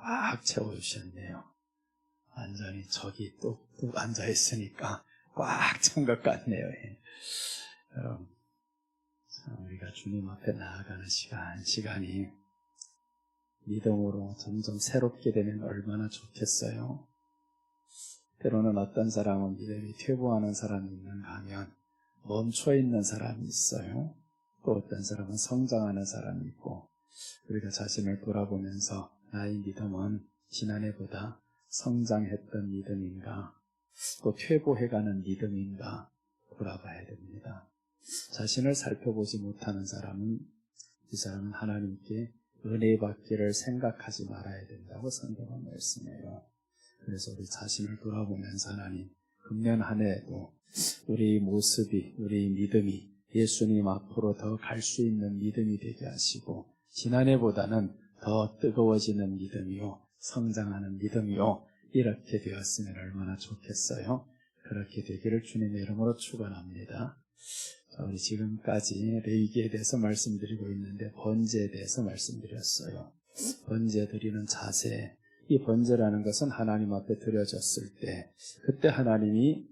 꽉 채워주셨네요. 완전히 저기 또 앉아있으니까 꽉 찬 것 같네요. 여러분, 우리가 주님 앞에 나아가는 시간이 믿음으로 점점 새롭게 되면 얼마나 좋겠어요. 때로는 어떤 사람은 믿음이 퇴보하는 사람이 있는가 하면 멈춰있는 사람이 있어요. 또 어떤 사람은 성장하는 사람이 있고, 우리가 자신을 돌아보면서 나의 믿음은 지난해보다 성장했던 믿음인가, 또 퇴보해가는 믿음인가 돌아봐야 됩니다. 자신을 살펴보지 못하는 사람은 이 사람은 하나님께 은혜 받기를 생각하지 말아야 된다고 성경은 말씀해요. 그래서 우리 자신을 돌아보면서 하나님, 금년 한 해에도 우리 모습이, 우리 믿음이 예수님 앞으로 더 갈 수 있는 믿음이 되게 하시고, 지난해보다는 더 뜨거워지는 믿음이요, 성장하는 믿음이요, 이렇게 되었으면 얼마나 좋겠어요. 그렇게 되기를 주님의 이름으로 축원합니다. 우리 지금까지 레위기에 대해서 말씀드리고 있는데 번제에 대해서 말씀드렸어요. 번제 드리는 자세, 이 번제라는 것은 하나님 앞에 드려졌을 때, 그때 하나님이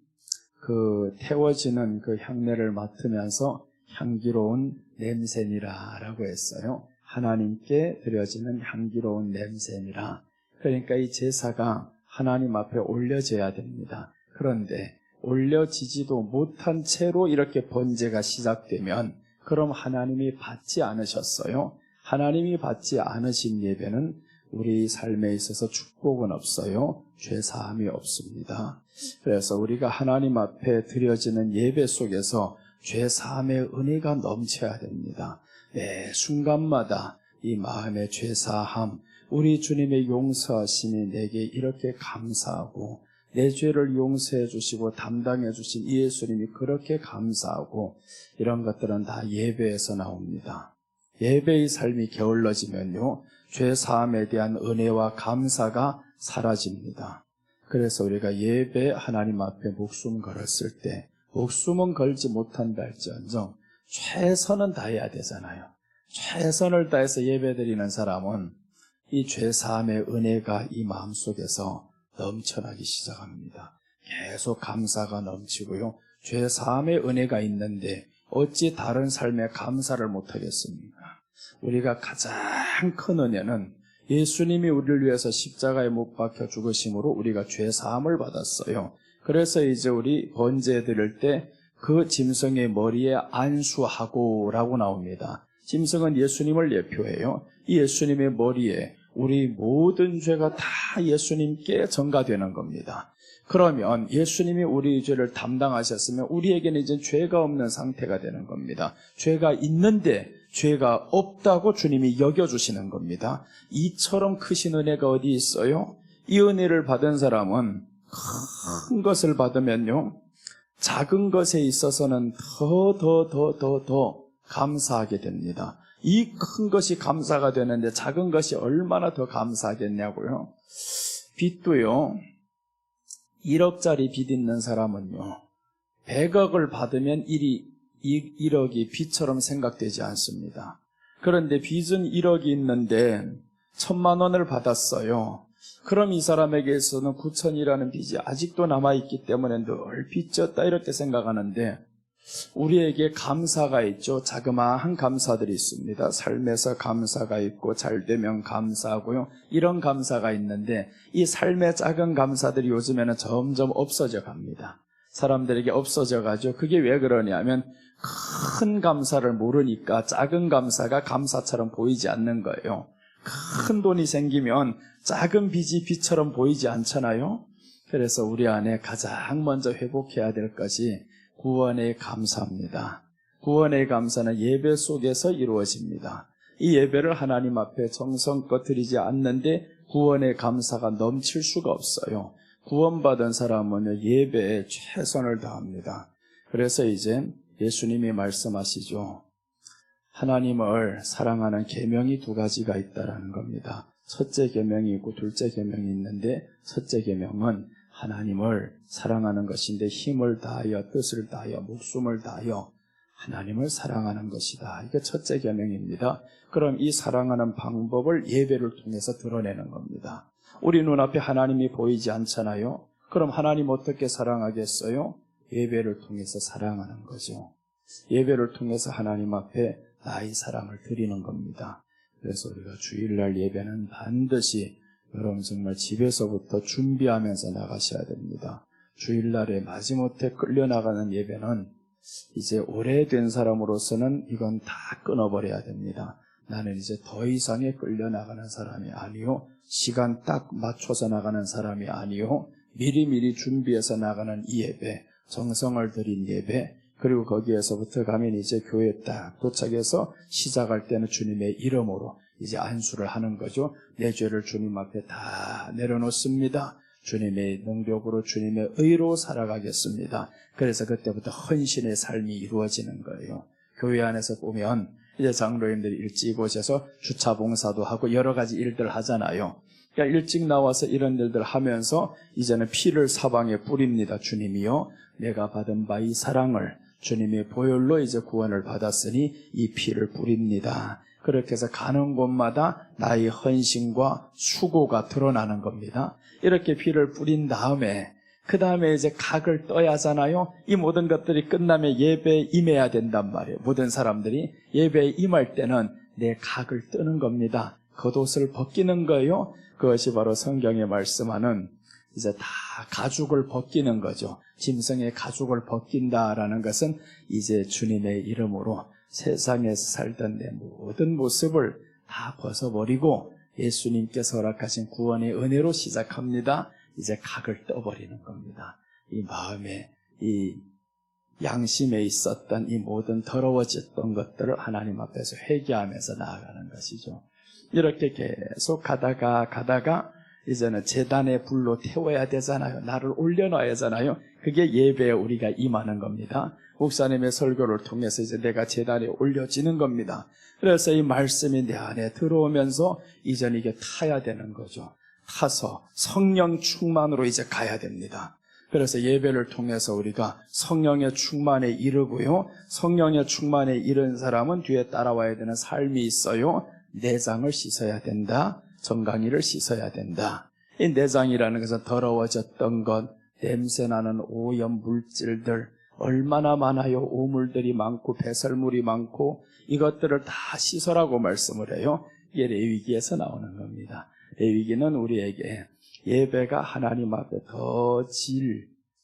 그 태워지는 그 향내를 맡으면서 향기로운 냄새니라 라고 했어요. 하나님께 드려지는 향기로운 냄새니라. 그러니까 이 제사가 하나님 앞에 올려져야 됩니다. 그런데 올려지지도 못한 채로 이렇게 번제가 시작되면 그럼 하나님이 받지 않으셨어요. 하나님이 받지 않으신 예배는 우리 삶에 있어서 축복은 없어요. 죄사함이 없습니다. 그래서 우리가 하나님 앞에 드려지는 예배 속에서 죄사함의 은혜가 넘쳐야 됩니다. 매 순간마다 이 마음의 죄사함, 우리 주님의 용서하심이 내게 이렇게 감사하고, 내 죄를 용서해 주시고 담당해 주신 예수님이 그렇게 감사하고, 이런 것들은 다 예배에서 나옵니다. 예배의 삶이 게을러지면요, 죄사함에 대한 은혜와 감사가 사라집니다. 그래서 우리가 예배 하나님 앞에 목숨 걸었을 때, 목숨은 걸지 못한다 할지언정 최선은 다해야 되잖아요. 최선을 다해서 예배드리는 사람은 이 죄사함의 은혜가 이 마음속에서 넘쳐나기 시작합니다. 계속 감사가 넘치고요, 죄사함의 은혜가 있는데 어찌 다른 삶에 감사를 못하겠습니까? 우리가 가장 큰 은혜는 예수님이 우리를 위해서 십자가에 못 박혀 죽으심으로 우리가 죄사함을 받았어요. 그래서 이제 우리 번제 드릴 때 그 짐승의 머리에 안수하고 라고 나옵니다. 짐승은 예수님을 예표해요. 이 예수님의 머리에 우리 모든 죄가 다 예수님께 전가되는 겁니다. 그러면 예수님이 우리 죄를 담당하셨으면 우리에게는 이제 죄가 없는 상태가 되는 겁니다. 죄가 있는데 죄가 없다고 주님이 여겨주시는 겁니다. 이처럼 크신 은혜가 어디 있어요? 이 은혜를 받은 사람은 큰 것을 받으면요, 작은 것에 있어서는 더 감사하게 됩니다. 이 큰 것이 감사가 되는데 작은 것이 얼마나 더 감사하겠냐고요. 빚도요, 1억짜리 빚 있는 사람은요, 100억을 받으면 1억이 빚처럼 생각되지 않습니다. 그런데 빚은 1억이 있는데 1000만 원을 받았어요. 그럼 이 사람에게 있어서는 9천이라는 빚이 아직도 남아있기 때문에 늘 빚졌다 이렇게 생각하는데, 우리에게 감사가 있죠. 자그마한 감사들이 있습니다. 삶에서 감사가 있고 잘되면 감사하고요, 이런 감사가 있는데 이 삶의 작은 감사들이 요즘에는 점점 없어져 갑니다. 사람들에게 없어져 가죠. 그게 왜 그러냐면 큰 감사를 모르니까 작은 감사가 감사처럼 보이지 않는 거예요. 큰 돈이 생기면 작은 빚이 빚처럼 보이지 않잖아요. 그래서 우리 안에 가장 먼저 회복해야 될 것이 구원의 감사입니다. 구원의 감사는 예배 속에서 이루어집니다. 이 예배를 하나님 앞에 정성껏 드리지 않는데 구원의 감사가 넘칠 수가 없어요. 구원받은 사람은 예배에 최선을 다합니다. 그래서 이제 예수님이 말씀하시죠. 하나님을 사랑하는 계명이 2가지가 있다라는 겁니다. 첫째 계명이 있고 둘째 계명이 있는데, 첫째 계명은 하나님을 사랑하는 것인데 힘을 다하여 뜻을 다하여 목숨을 다하여 하나님을 사랑하는 것이다. 이게 첫째 계명입니다. 그럼 이 사랑하는 방법을 예배를 통해서 드러내는 겁니다. 우리 눈앞에 하나님이 보이지 않잖아요. 그럼 하나님 어떻게 사랑하겠어요? 예배를 통해서 사랑하는 거죠. 예배를 통해서 하나님 앞에 나의 사랑을 드리는 겁니다. 그래서 우리가 주일날 예배는 반드시 여러분 정말 집에서부터 준비하면서 나가셔야 됩니다. 주일날에 마지못해 끌려나가는 예배는 이제 오래된 사람으로서는 이건 다 끊어버려야 됩니다. 나는 이제 더 이상의 끌려나가는 사람이 아니요, 시간 딱 맞춰서 나가는 사람이 아니요, 미리미리 준비해서 나가는 이 예배, 정성을 들인 예배, 그리고 거기에서부터 가면 이제 교회에 딱 도착해서 시작할 때는 주님의 이름으로 이제 안수를 하는 거죠. 내 죄를 주님 앞에 다 내려놓습니다. 주님의 능력으로 주님의 의로 살아가겠습니다. 그래서 그때부터 헌신의 삶이 이루어지는 거예요. 교회 안에서 보면 이제 장로님들이 일찍 오셔서 주차 봉사도 하고 여러 가지 일들 하잖아요. 그러니까 일찍 나와서 이런 일들 하면서 이제는 피를 사방에 뿌립니다. 주님이요, 내가 받은 바 이 사랑을 주님의 보혈로 이제 구원을 받았으니 이 피를 뿌립니다. 그렇게 해서 가는 곳마다 나의 헌신과 수고가 드러나는 겁니다. 이렇게 피를 뿌린 다음에 그 다음에 이제 각을 떠야 하잖아요. 이 모든 것들이 끝나면 예배에 임해야 된단 말이에요. 모든 사람들이 예배에 임할 때는 내 각을 뜨는 겁니다. 겉옷을 벗기는 거예요. 그것이 바로 성경에 말씀하는 이제 다 가죽을 벗기는 거죠. 짐승의 가죽을 벗긴다라는 것은 이제 주님의 이름으로 세상에서 살던 내 모든 모습을 다 벗어버리고 예수님께서 허락하신 구원의 은혜로 시작합니다. 이제 각을 떠버리는 겁니다. 이 마음에, 이 양심에 있었던 이 모든 더러워졌던 것들을 하나님 앞에서 회개하면서 나아가는 것이죠. 이렇게 계속 가다가 이제는 제단의 불로 태워야 되잖아요. 나를 올려놔야 하잖아요. 그게 예배에 우리가 임하는 겁니다. 목사님의 설교를 통해서 이제 내가 제단에 올려지는 겁니다. 그래서 이 말씀이 내 안에 들어오면서 이제는 이게 타야 되는 거죠. 타서 성령 충만으로 이제 가야 됩니다. 그래서 예배를 통해서 우리가 성령의 충만에 이르고요. 성령의 충만에 이른 사람은 뒤에 따라와야 되는 삶이 있어요. 내장을 씻어야 된다. 정강이를 씻어야 된다. 이 내장이라는 것은 더러워졌던 것, 냄새나는 오염 물질들 얼마나 많아요. 오물들이 많고 배설물이 많고 이것들을 다 씻으라고 말씀을 해요. 이게 레위기에서 나오는 겁니다. 레위기는 우리에게 예배가 하나님 앞에 더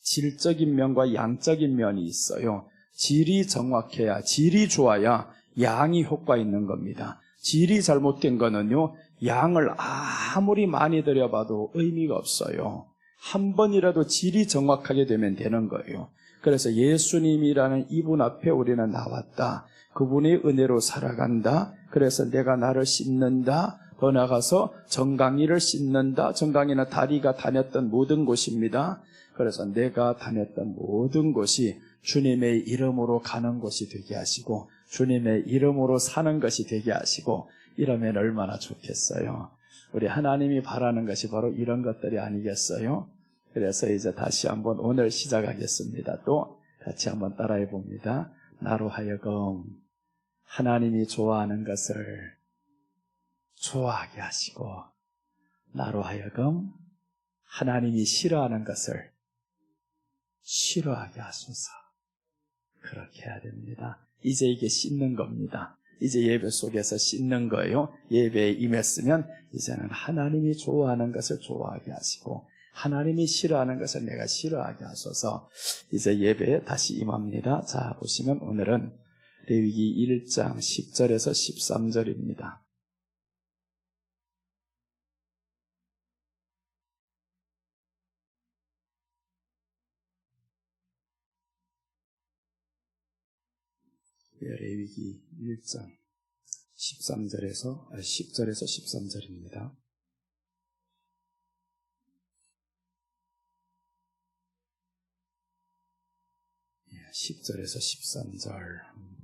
질적인 면과 양적인 면이 있어요. 질이 정확해야, 질이 좋아야 양이 효과 있는 겁니다. 질이 잘못된 거는요, 양을 아무리 많이 들여봐도 의미가 없어요. 한 번이라도 질이 정확하게 되면 되는 거예요. 그래서 예수님이라는 이분 앞에 우리는 나왔다. 그분의 은혜로 살아간다. 그래서 내가 나를 씻는다. 더 나가서 정강이를 씻는다. 정강이는 다리가 다녔던 모든 곳입니다. 그래서 내가 다녔던 모든 곳이 주님의 이름으로 가는 곳이 되게 하시고 주님의 이름으로 사는 것이 되게 하시고 이러면 얼마나 좋겠어요. 우리 하나님이 바라는 것이 바로 이런 것들이 아니겠어요? 그래서 이제 다시 한번 오늘 시작하겠습니다. 또 같이 한번 따라해 봅니다. 나로 하여금 하나님이 좋아하는 것을 좋아하게 하시고 나로 하여금 하나님이 싫어하는 것을 싫어하게 하소서. 그렇게 해야 됩니다. 이제 이게 씻는 겁니다. 이제 예배 속에서 씻는 거예요. 예배에 임했으면 이제는 하나님이 좋아하는 것을 좋아하게 하시고 하나님이 싫어하는 것을 내가 싫어하게 하소서. 이제 예배에 다시 임합니다. 자, 보시면 오늘은 레위기 1장 10절에서 13절입니다. 레위기 1장 10절에서 13절입니다. 10절에서 13절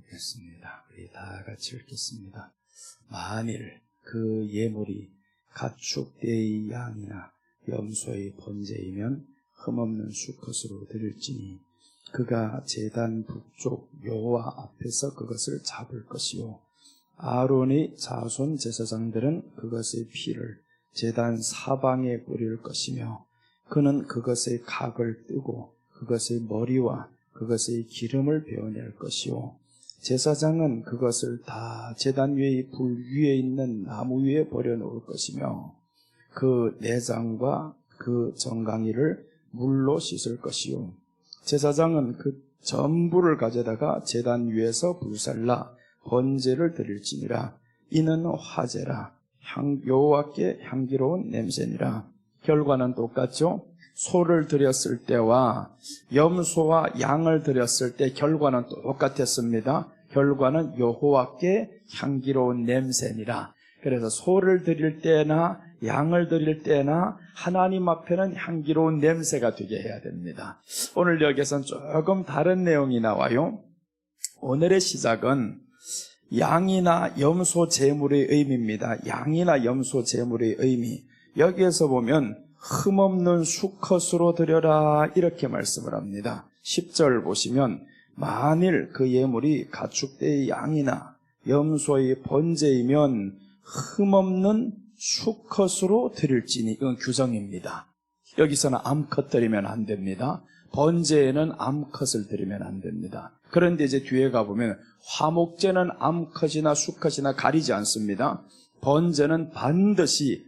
보겠습니다. 우리 다 같이 읽겠습니다. 만일 그 예물이 가축대의 양이나 염소의 번제이면 흠없는 수컷으로 드릴지니 그가 제단 북쪽 여호와 앞에서 그것을 잡을 것이요 아론의 자손 제사장들은 그것의 피를 제단 사방에 뿌릴 것이며 그는 그것의 각을 뜨고 그것의 머리와 그것의 기름을 베어낼 것이요 제사장은 그것을 다 제단 위의 불 위에 있는 나무 위에 버려놓을 것이며 그 내장과 그 정강이를 물로 씻을 것이요 제사장은 그 전부를 가져다가 제단 위에서 불살라 번제를 드릴지니라. 이는 화제라 여호와께 향기로운 냄새니라. 결과는 똑같죠. 소를 드렸을 때와 염소와 양을 드렸을 때 결과는 똑같았습니다. 결과는 여호와께 향기로운 냄새니라. 그래서 소를 드릴 때나 양을 드릴 때나 하나님 앞에는 향기로운 냄새가 되게 해야 됩니다. 오늘 여기에서는 조금 다른 내용이 나와요. 오늘의 시작은 양이나 염소 제물의 의미입니다. 양이나 염소 제물의 의미. 여기에서 보면 흠없는 수컷으로 드려라 이렇게 말씀을 합니다. 10절 보시면 만일 그 예물이 가축대의 양이나 염소의 번제이면 흠없는 수컷으로 드릴지니 이건 규정입니다. 여기서는 암컷 드리면 안 됩니다. 번제에는 암컷을 드리면 안 됩니다. 그런데 이제 뒤에 가보면 화목제는 암컷이나 수컷이나 가리지 않습니다. 번제는 반드시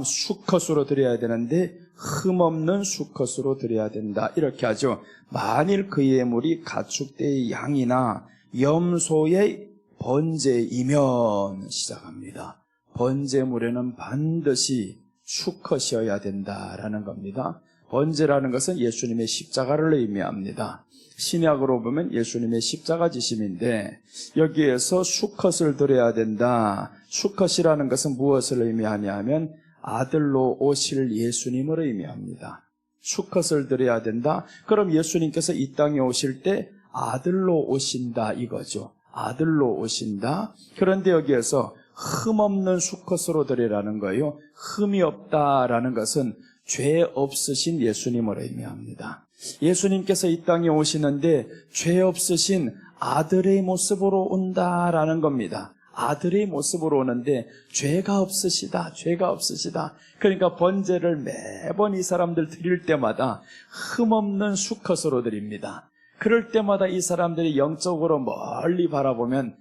수컷으로 드려야 되는데 흠없는 수컷으로 드려야 된다 이렇게 하죠. 만일 그 예물이 가축대의 양이나 염소의 번제이면 시작합니다. 번제물에는 반드시 수컷이어야 된다라는 겁니다. 번제라는 것은 예수님의 십자가를 의미합니다. 신약으로 보면 예수님의 십자가 지심인데 여기에서 수컷을 드려야 된다. 수컷이라는 것은 무엇을 의미하냐 하면 아들로 오실 예수님을 의미합니다. 수컷을 드려야 된다. 그럼 예수님께서 이 땅에 오실 때 아들로 오신다 이거죠. 아들로 오신다. 그런데 여기에서 흠없는 수컷으로 드리라는 거예요. 흠이 없다라는 것은 죄 없으신 예수님을 의미합니다. 예수님께서 이 땅에 오시는데 죄 없으신 아들의 모습으로 온다라는 겁니다. 아들의 모습으로 오는데 죄가 없으시다. 그러니까 번제를 매번 이 사람들 드릴 때마다 흠없는 수컷으로 드립니다. 그럴 때마다 이 사람들이 영적으로 멀리 바라보면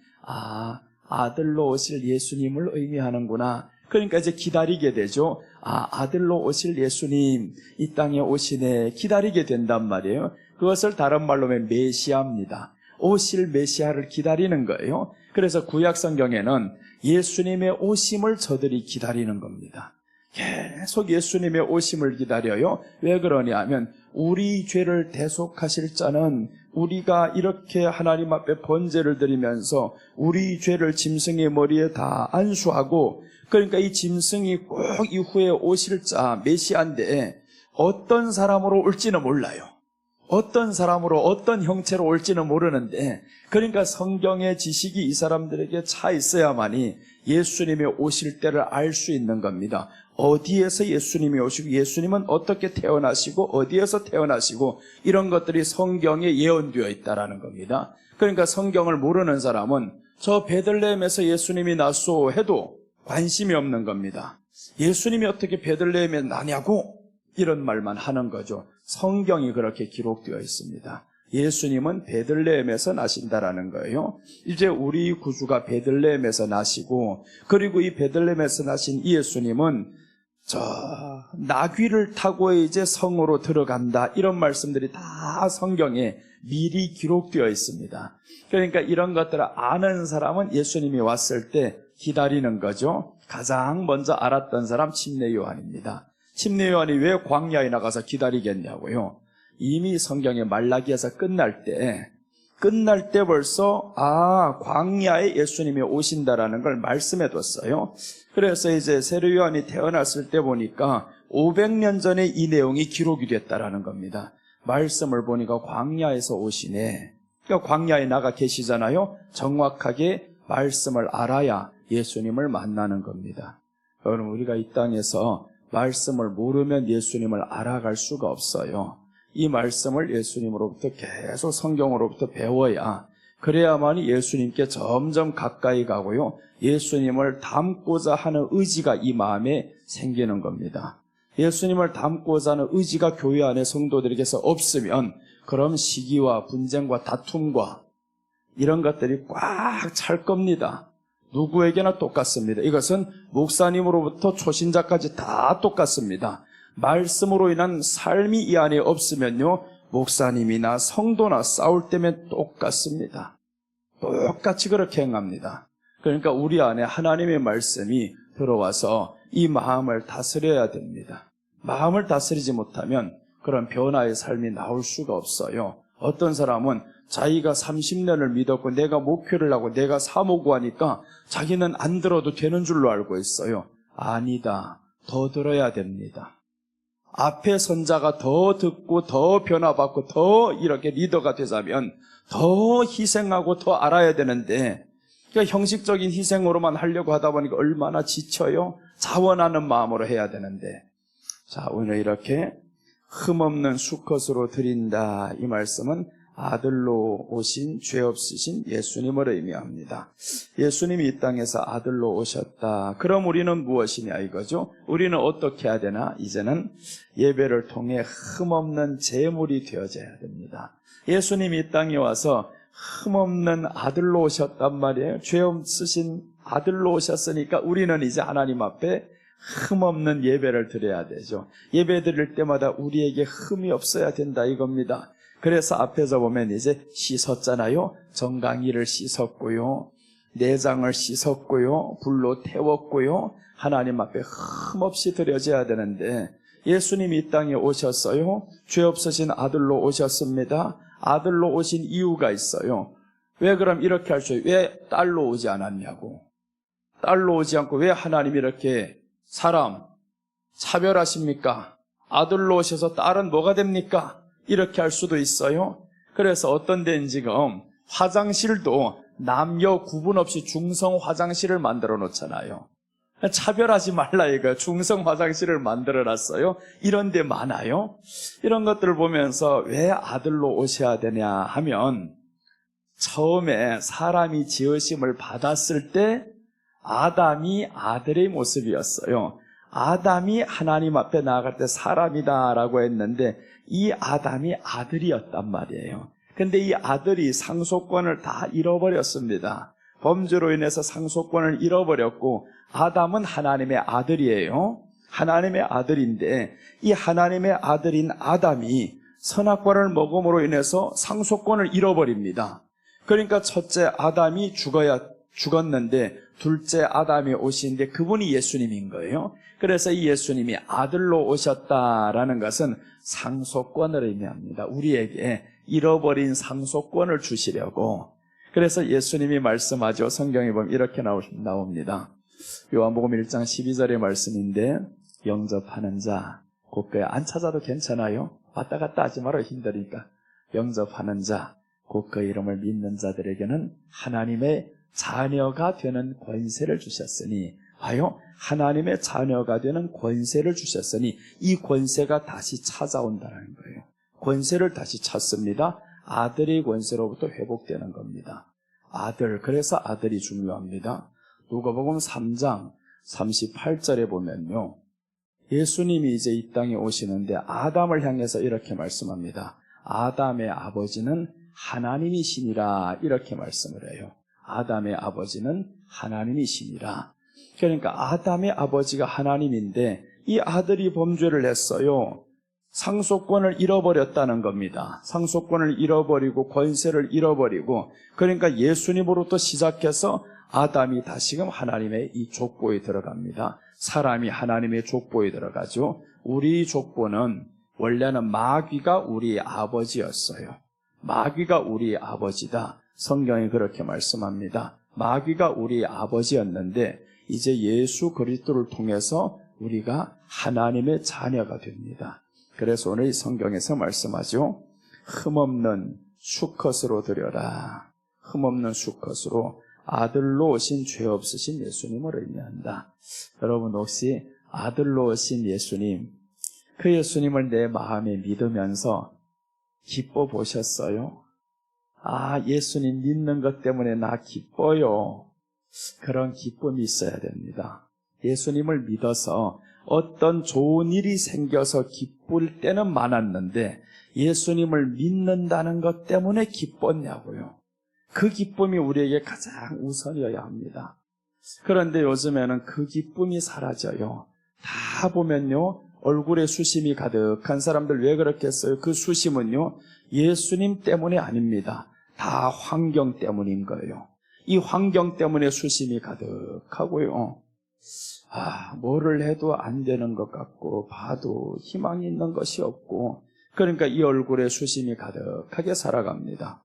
아들로 오실 예수님을 의미하는구나. 그러니까 이제 기다리게 되죠. 아들로 오실 예수님 이 땅에 오시네. 기다리게 된단 말이에요. 그것을 다른 말로 하면 메시아입니다. 오실 메시아를 기다리는 거예요. 그래서 구약 성경에는 예수님의 오심을 저들이 기다리는 겁니다. 계속 예수님의 오심을 기다려요. 왜 그러냐 하면 우리 죄를 대속하실 자는 우리가 이렇게 하나님 앞에 번제를 드리면서 우리 죄를 짐승의 머리에 다 안수하고 그러니까 이 짐승이 꼭 이후에 오실 자 메시아인데 어떤 사람으로 올지는 몰라요. 어떤 사람으로 어떤 형체로 올지는 모르는데 그러니까 성경의 지식이 이 사람들에게 차 있어야만이 예수님이 오실 때를 알 수 있는 겁니다. 어디에서 예수님이 오시고 예수님은 어떻게 태어나시고 어디에서 태어나시고 이런 것들이 성경에 예언되어 있다라는 겁니다. 그러니까 성경을 모르는 사람은 저 베들레헴에서 예수님이 났소 해도 관심이 없는 겁니다. 예수님이 어떻게 베들레헴에 나냐고 이런 말만 하는 거죠. 성경이 그렇게 기록되어 있습니다. 예수님은 베들레헴에서 나신다라는 거예요. 이제 우리 구주가 베들레헴에서 나시고 그리고 이 베들레헴에서 나신 이 예수님은 저 나귀를 타고 이제 성으로 들어간다 이런 말씀들이 다 성경에 미리 기록되어 있습니다. 그러니까 이런 것들을 아는 사람은 예수님이 왔을 때 기다리는 거죠. 가장 먼저 알았던 사람 침례 요한입니다. 침례 요한이 왜 광야에 나가서 기다리겠냐고요. 이미 성경의 말라기에서 끝날 때 벌써 광야에 예수님이 오신다라는 걸 말씀해 뒀어요. 그래서 이제 세례 요한이 태어났을 때 보니까 500년 전에 이 내용이 기록이 됐다라는 겁니다. 말씀을 보니까 광야에서 오시네. 그러니까 광야에 나가 계시잖아요. 정확하게 말씀을 알아야 예수님을 만나는 겁니다. 여러분 우리가 이 땅에서 말씀을 모르면 예수님을 알아갈 수가 없어요. 이 말씀을 예수님으로부터 계속 성경으로부터 배워야, 그래야만이 예수님께 점점 가까이 가고요, 예수님을 닮고자 하는 의지가 이 마음에 생기는 겁니다. 예수님을 닮고자 하는 의지가 교회 안에 성도들에게서 없으면 그럼 시기와 분쟁과 다툼과 이런 것들이 꽉 찰 겁니다. 누구에게나 똑같습니다. 이것은 목사님으로부터 초신자까지 다 똑같습니다. 말씀으로 인한 삶이 이 안에 없으면요, 목사님이나 성도나 싸울 때면 똑같습니다. 똑같이 그렇게 행합니다. 그러니까 우리 안에 하나님의 말씀이 들어와서 이 마음을 다스려야 됩니다. 마음을 다스리지 못하면 그런 변화의 삶이 나올 수가 없어요. 어떤 사람은 자기가 30년을 믿었고 내가 목회를 하고 내가 사모고 하니까 자기는 안 들어도 되는 줄로 알고 있어요. 아니다. 더 들어야 됩니다. 앞에 선자가 더 듣고 더 변화받고 더 이렇게 리더가 되자면 더 희생하고 더 알아야 되는데, 그러니까 형식적인 희생으로만 하려고 하다 보니까 얼마나 지쳐요. 자원하는 마음으로 해야 되는데, 자, 오늘 이렇게 흠없는 수컷으로 드린다, 이 말씀은 아들로 오신 죄 없으신 예수님을 의미합니다. 예수님이 이 땅에서 아들로 오셨다. 그럼 우리는 무엇이냐 이거죠. 우리는 어떻게 해야 되나? 이제는 예배를 통해 흠없는 제물이 되어져야 됩니다. 예수님이 이 땅에 와서 흠없는 아들로 오셨단 말이에요. 죄 없으신 아들로 오셨으니까 우리는 이제 하나님 앞에 흠없는 예배를 드려야 되죠. 예배 드릴 때마다 우리에게 흠이 없어야 된다 이겁니다. 그래서 앞에서 보면 이제 씻었잖아요. 정강이를 씻었고요, 내장을 씻었고요, 불로 태웠고요, 하나님 앞에 흠없이 드려져야 되는데, 예수님이 이 땅에 오셨어요. 죄 없으신 아들로 오셨습니다. 아들로 오신 이유가 있어요. 왜 그럼 이렇게 할 수 있어요? 왜 딸로 오지 않았냐고. 딸로 오지 않고 왜 하나님이 이렇게 사람 차별하십니까? 아들로 오셔서 딸은 뭐가 됩니까? 이렇게 할 수도 있어요. 그래서 어떤 데는 지금 화장실도 남녀 구분 없이 중성 화장실을 만들어 놓잖아요. 차별하지 말라 이거예요. 중성 화장실을 만들어 놨어요. 이런 데 많아요. 이런 것들을 보면서 왜 아들로 오셔야 되냐 하면, 처음에 사람이 지으심을 받았을 때 아담이 아들의 모습이었어요. 아담이 하나님 앞에 나아갈 때 사람이다라고 했는데 이 아담이 아들이었단 말이에요. 근데 이 아들이 상속권을 다 잃어버렸습니다. 범죄로 인해서 상속권을 잃어버렸고, 아담은 하나님의 아들이에요. 하나님의 아들인데 이 하나님의 아들인 아담이 선악과를 먹음으로 인해서 상속권을 잃어버립니다. 그러니까 첫째 아담이 죽었는데 둘째 아담이 오시는데 그분이 예수님인 거예요. 그래서 이 예수님이 아들로 오셨다라는 것은 상속권을 의미합니다. 우리에게 잃어버린 상속권을 주시려고. 그래서 예수님이 말씀하죠. 성경에 보면 이렇게 나옵니다. 요한복음 1장 12절의 말씀인데, 영접하는 자, 곧그 안 찾아도 괜찮아요. 왔다 갔다 하지 말아요. 힘드니까. 영접하는 자, 곧 그 이름을 믿는 자들에게는 하나님의 자녀가 되는 권세를 주셨으니, 봐요. 하나님의 자녀가 되는 권세를 주셨으니 이 권세가 다시 찾아온다는 거예요. 권세를 다시 찾습니다. 아들의 권세로부터 회복되는 겁니다. 아들, 그래서 아들이 중요합니다. 누가복음 3장 38절에 보면요, 예수님이 이제 이 땅에 오시는데 아담을 향해서 이렇게 말씀합니다. 아담의 아버지는 하나님이시니라, 이렇게 말씀을 해요. 아담의 아버지는 하나님이시니라. 그러니까 아담의 아버지가 하나님인데 이 아들이 범죄를 했어요. 상속권을 잃어버렸다는 겁니다. 상속권을 잃어버리고 권세를 잃어버리고, 그러니까 예수님으로부터 시작해서 아담이 다시금 하나님의 이 족보에 들어갑니다. 사람이 하나님의 족보에 들어가죠. 우리 족보는 원래는 마귀가 우리 아버지였어요. 마귀가 우리 아버지다. 성경이 그렇게 말씀합니다. 마귀가 우리 아버지였는데 이제 예수 그리스도를 통해서 우리가 하나님의 자녀가 됩니다. 그래서 오늘 이 성경에서 말씀하죠. 흠없는 수컷으로 드려라. 흠없는 수컷으로 아들로 오신 죄 없으신 예수님을 의미한다. 여러분 혹시 아들로 오신 예수님, 그 예수님을 내 마음에 믿으면서 기뻐 보셨어요? 아, 예수님 믿는 것 때문에 나 기뻐요. 그런 기쁨이 있어야 됩니다. 예수님을 믿어서 어떤 좋은 일이 생겨서 기쁠 때는 많았는데 예수님을 믿는다는 것 때문에 기뻤냐고요. 그 기쁨이 우리에게 가장 우선이어야 합니다. 그런데 요즘에는 그 기쁨이 사라져요. 다 보면요, 얼굴에 수심이 가득한 사람들 왜 그렇겠어요? 그 수심은요, 예수님 때문이 아닙니다. 다 환경 때문인 거예요. 이 환경 때문에 수심이 가득하고요. 뭐를 해도 안 되는 것 같고 봐도 희망이 있는 것이 없고, 그러니까 이 얼굴에 수심이 가득하게 살아갑니다.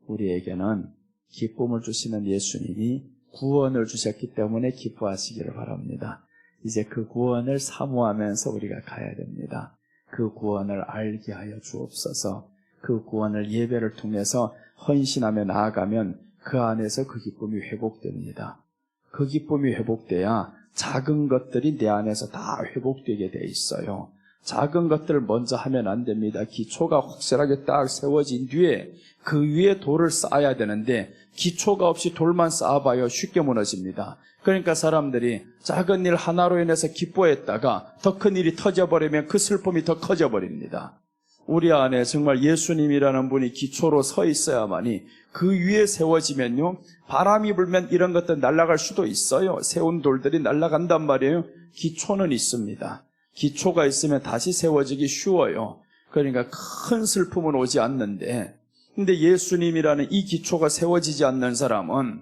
우리에게는 기쁨을 주시는 예수님이 구원을 주셨기 때문에 기뻐하시기를 바랍니다. 이제 그 구원을 사모하면서 우리가 가야 됩니다. 그 구원을 알게 하여 주옵소서. 그 구원을 예배를 통해서 헌신하며 나아가면 그 안에서 그 기쁨이 회복됩니다. 그 기쁨이 회복돼야 작은 것들이 내 안에서 다 회복되게 돼 있어요. 작은 것들을 먼저 하면 안 됩니다. 기초가 확실하게 딱 세워진 뒤에 그 위에 돌을 쌓아야 되는데 기초가 없이 돌만 쌓아봐요. 쉽게 무너집니다. 그러니까 사람들이 작은 일 하나로 인해서 기뻐했다가 더 큰 일이 터져버리면 그 슬픔이 더 커져버립니다. 우리 안에 정말 예수님이라는 분이 기초로 서 있어야만이 그 위에 세워지면요, 바람이 불면 이런 것들 날아갈 수도 있어요. 세운 돌들이 날아간단 말이에요. 기초는 있습니다. 기초가 있으면 다시 세워지기 쉬워요. 그러니까 큰 슬픔은 오지 않는데, 근데 예수님이라는 이 기초가 세워지지 않는 사람은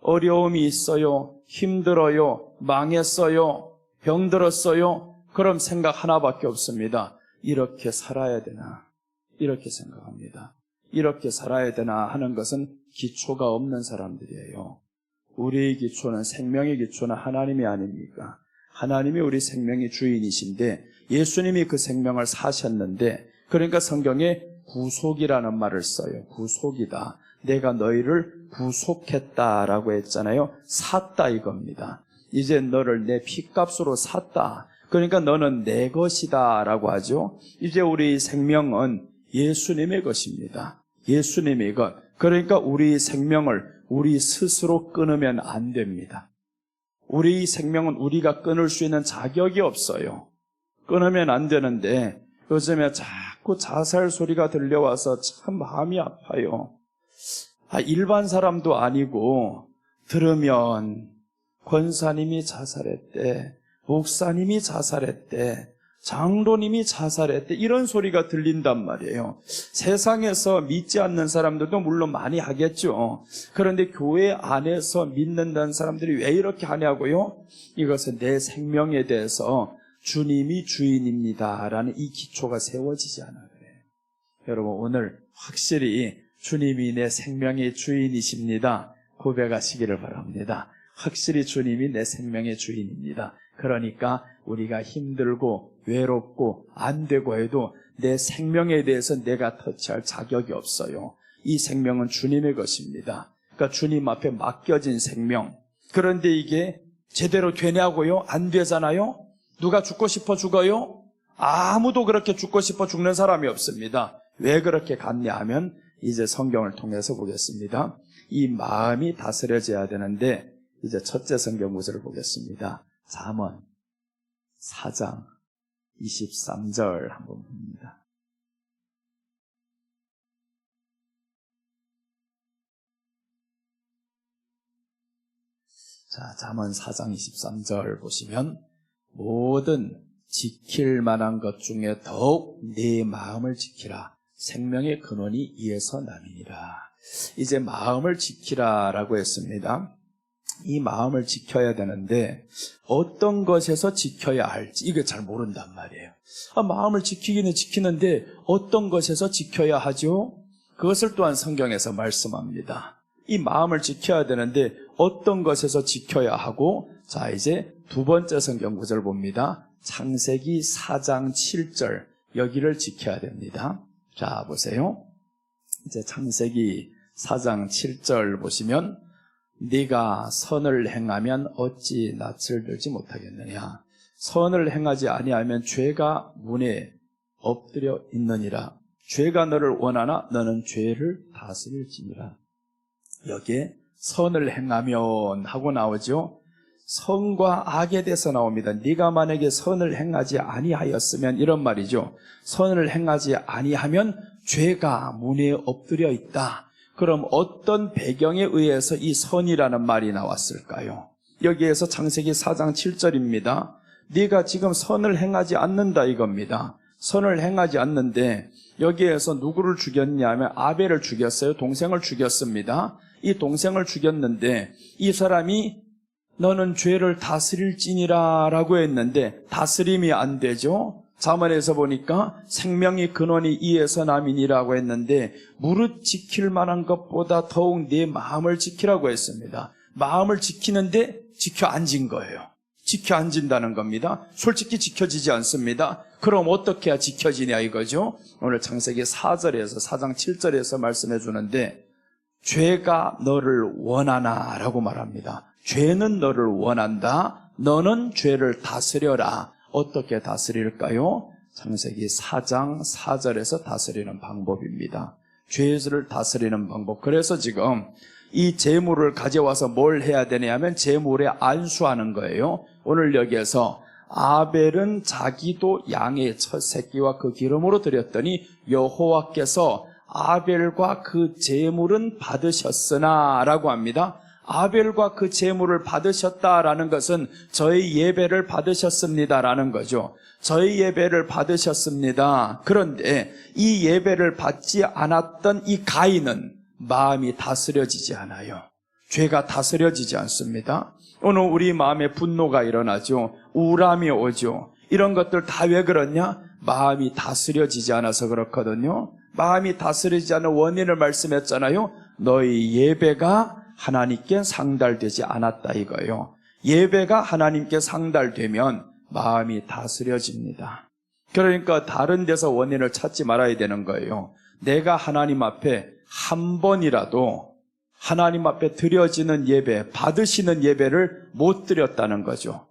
어려움이 있어요, 힘들어요, 망했어요, 병들었어요, 그럼 생각 하나밖에 없습니다. 이렇게 살아야 되나, 이렇게 생각합니다. 이렇게 살아야 되나 하는 것은 기초가 없는 사람들이에요. 우리의 기초는, 생명의 기초는 하나님이 아닙니까? 하나님이 우리 생명의 주인이신데 예수님이 그 생명을 사셨는데, 그러니까 성경에 구속이라는 말을 써요. 구속이다. 내가 너희를 구속했다라고 했잖아요. 샀다 이겁니다. 이제 너를 내 피값으로 샀다. 그러니까 너는 내 것이다 라고 하죠. 이제 우리 생명은 예수님의 것입니다. 예수님의 것. 그러니까 우리 생명을 우리 스스로 끊으면 안 됩니다. 우리 생명은 우리가 끊을 수 있는 자격이 없어요. 끊으면 안 되는데 요즘에 자꾸 자살 소리가 들려와서 참 마음이 아파요. 일반 사람도 아니고 들으면 권사님이 자살했대, 목사님이 자살했대, 장로님이 자살했대, 이런 소리가 들린단 말이에요. 세상에서 믿지 않는 사람들도 물론 많이 하겠죠. 그런데 교회 안에서 믿는다는 사람들이 왜 이렇게 하냐고요? 이것은 내 생명에 대해서 주님이 주인입니다 라는 이 기초가 세워지지 않아요. 여러분, 오늘 확실히 주님이 내 생명의 주인이십니다 고백하시기를 바랍니다. 확실히 주님이 내 생명의 주인입니다. 그러니까 우리가 힘들고 외롭고 안 되고 해도 내 생명에 대해서 내가 터치할 자격이 없어요. 이 생명은 주님의 것입니다. 그러니까 주님 앞에 맡겨진 생명. 그런데 이게 제대로 되냐고요? 안 되잖아요? 누가 죽고 싶어 죽어요? 아무도 그렇게 죽고 싶어 죽는 사람이 없습니다. 왜 그렇게 갔냐 하면 이제 성경을 통해서 보겠습니다. 이 마음이 다스려져야 되는데 이제 첫째 성경 구절을 보겠습니다. 잠언 4장 23절 한번 봅니다. 자, 잠언 4장 23절 보시면 모든 지킬 만한 것 중에 더욱 네 마음을 지키라. 생명의 근원이 이에서 남이니라. 이제 마음을 지키라라고 했습니다. 이 마음을 지켜야 되는데 어떤 것에서 지켜야 할지 이게 잘 모른단 말이에요. 마음을 지키기는 지키는데 어떤 것에서 지켜야 하죠? 그것을 또한 성경에서 말씀합니다. 이 마음을 지켜야 되는데 어떤 것에서 지켜야 하고, 자, 이제 두 번째 성경 구절 봅니다. 창세기 4장 7절, 여기를 지켜야 됩니다. 자, 보세요. 이제 창세기 4장 7절 보시면 네가 선을 행하면 어찌 낯을 들지 못하겠느냐. 선을 행하지 아니하면 죄가 문에 엎드려 있느니라. 죄가 너를 원하나 너는 죄를 다스릴지니라. 여기에 선을 행하면 하고 나오죠. 선과 악에 대해서 나옵니다. 네가 만약에 선을 행하지 아니하였으면, 이런 말이죠. 선을 행하지 아니하면 죄가 문에 엎드려 있다. 그럼 어떤 배경에 의해서 이 선이라는 말이 나왔을까요? 여기에서 창세기 4장 7절입니다. 네가 지금 선을 행하지 않는다 이겁니다. 선을 행하지 않는데 여기에서 누구를 죽였냐면 아벨을 죽였어요. 동생을 죽였습니다. 이 동생을 죽였는데 이 사람이 너는 죄를 다스릴지니라 라고 했는데 다스림이 안 되죠. 잠언에서 보니까 생명의 근원이 이에서 남이니라고 했는데 무릇 지킬 만한 것보다 더욱 내 마음을 지키라고 했습니다. 마음을 지키는데 지켜 앉은 거예요. 지켜 앉은다는 겁니다. 솔직히 지켜지지 않습니다. 그럼 어떻게 해야 지켜지냐 이거죠. 오늘 창세기 4절에서 4장 7절에서 말씀해 주는데 죄가 너를 원하나 라고 말합니다. 죄는 너를 원한다. 너는 죄를 다스려라. 어떻게 다스릴까요? 창세기 4장 4절에서 다스리는 방법입니다. 죄를 다스리는 방법. 그래서 지금 이 재물을 가져와서 뭘 해야 되냐면 재물에 안수하는 거예요. 오늘 여기에서 아벨은 자기도 양의 첫 새끼와 그 기름으로 드렸더니 여호와께서 아벨과 그 재물은 받으셨으나 라고 합니다. 아벨과 그 재물을 받으셨다라는 것은 저희 예배를 받으셨습니다라는 거죠. 저희 예배를 받으셨습니다. 그런데 이 예배를 받지 않았던 이 가인은 마음이 다스려지지 않아요. 죄가 다스려지지 않습니다. 오늘 우리 마음에 분노가 일어나죠. 우울함이 오죠. 이런 것들 다 왜 그러냐? 마음이 다스려지지 않아서 그렇거든요. 마음이 다스려지지 않은 원인을 말씀했잖아요. 너희 예배가 하나님께 상달되지 않았다 이거예요. 예배가 하나님께 상달되면 마음이 다스려집니다. 그러니까 다른 데서 원인을 찾지 말아야 되는 거예요. 내가 하나님 앞에 한 번이라도 하나님 앞에 드려지는 예배, 받으시는 예배를 못 드렸다는 거죠.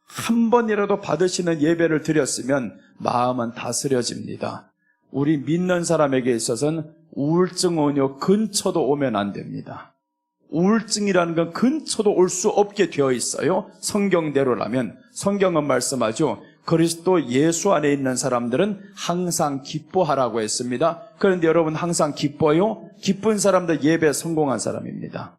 한 번이라도 받으시는 예배를 드렸으면 마음은 다스려집니다. 우리 믿는 사람에게 있어서는 우울증 오뇨 근처도 오면 안 됩니다. 우울증이라는 건 근처도 올 수 없게 되어 있어요. 성경대로라면. 성경은 말씀하죠. 그리스도 예수 안에 있는 사람들은 항상 기뻐하라고 했습니다. 그런데 여러분 항상 기뻐요? 기쁜 사람들 예배 성공한 사람입니다.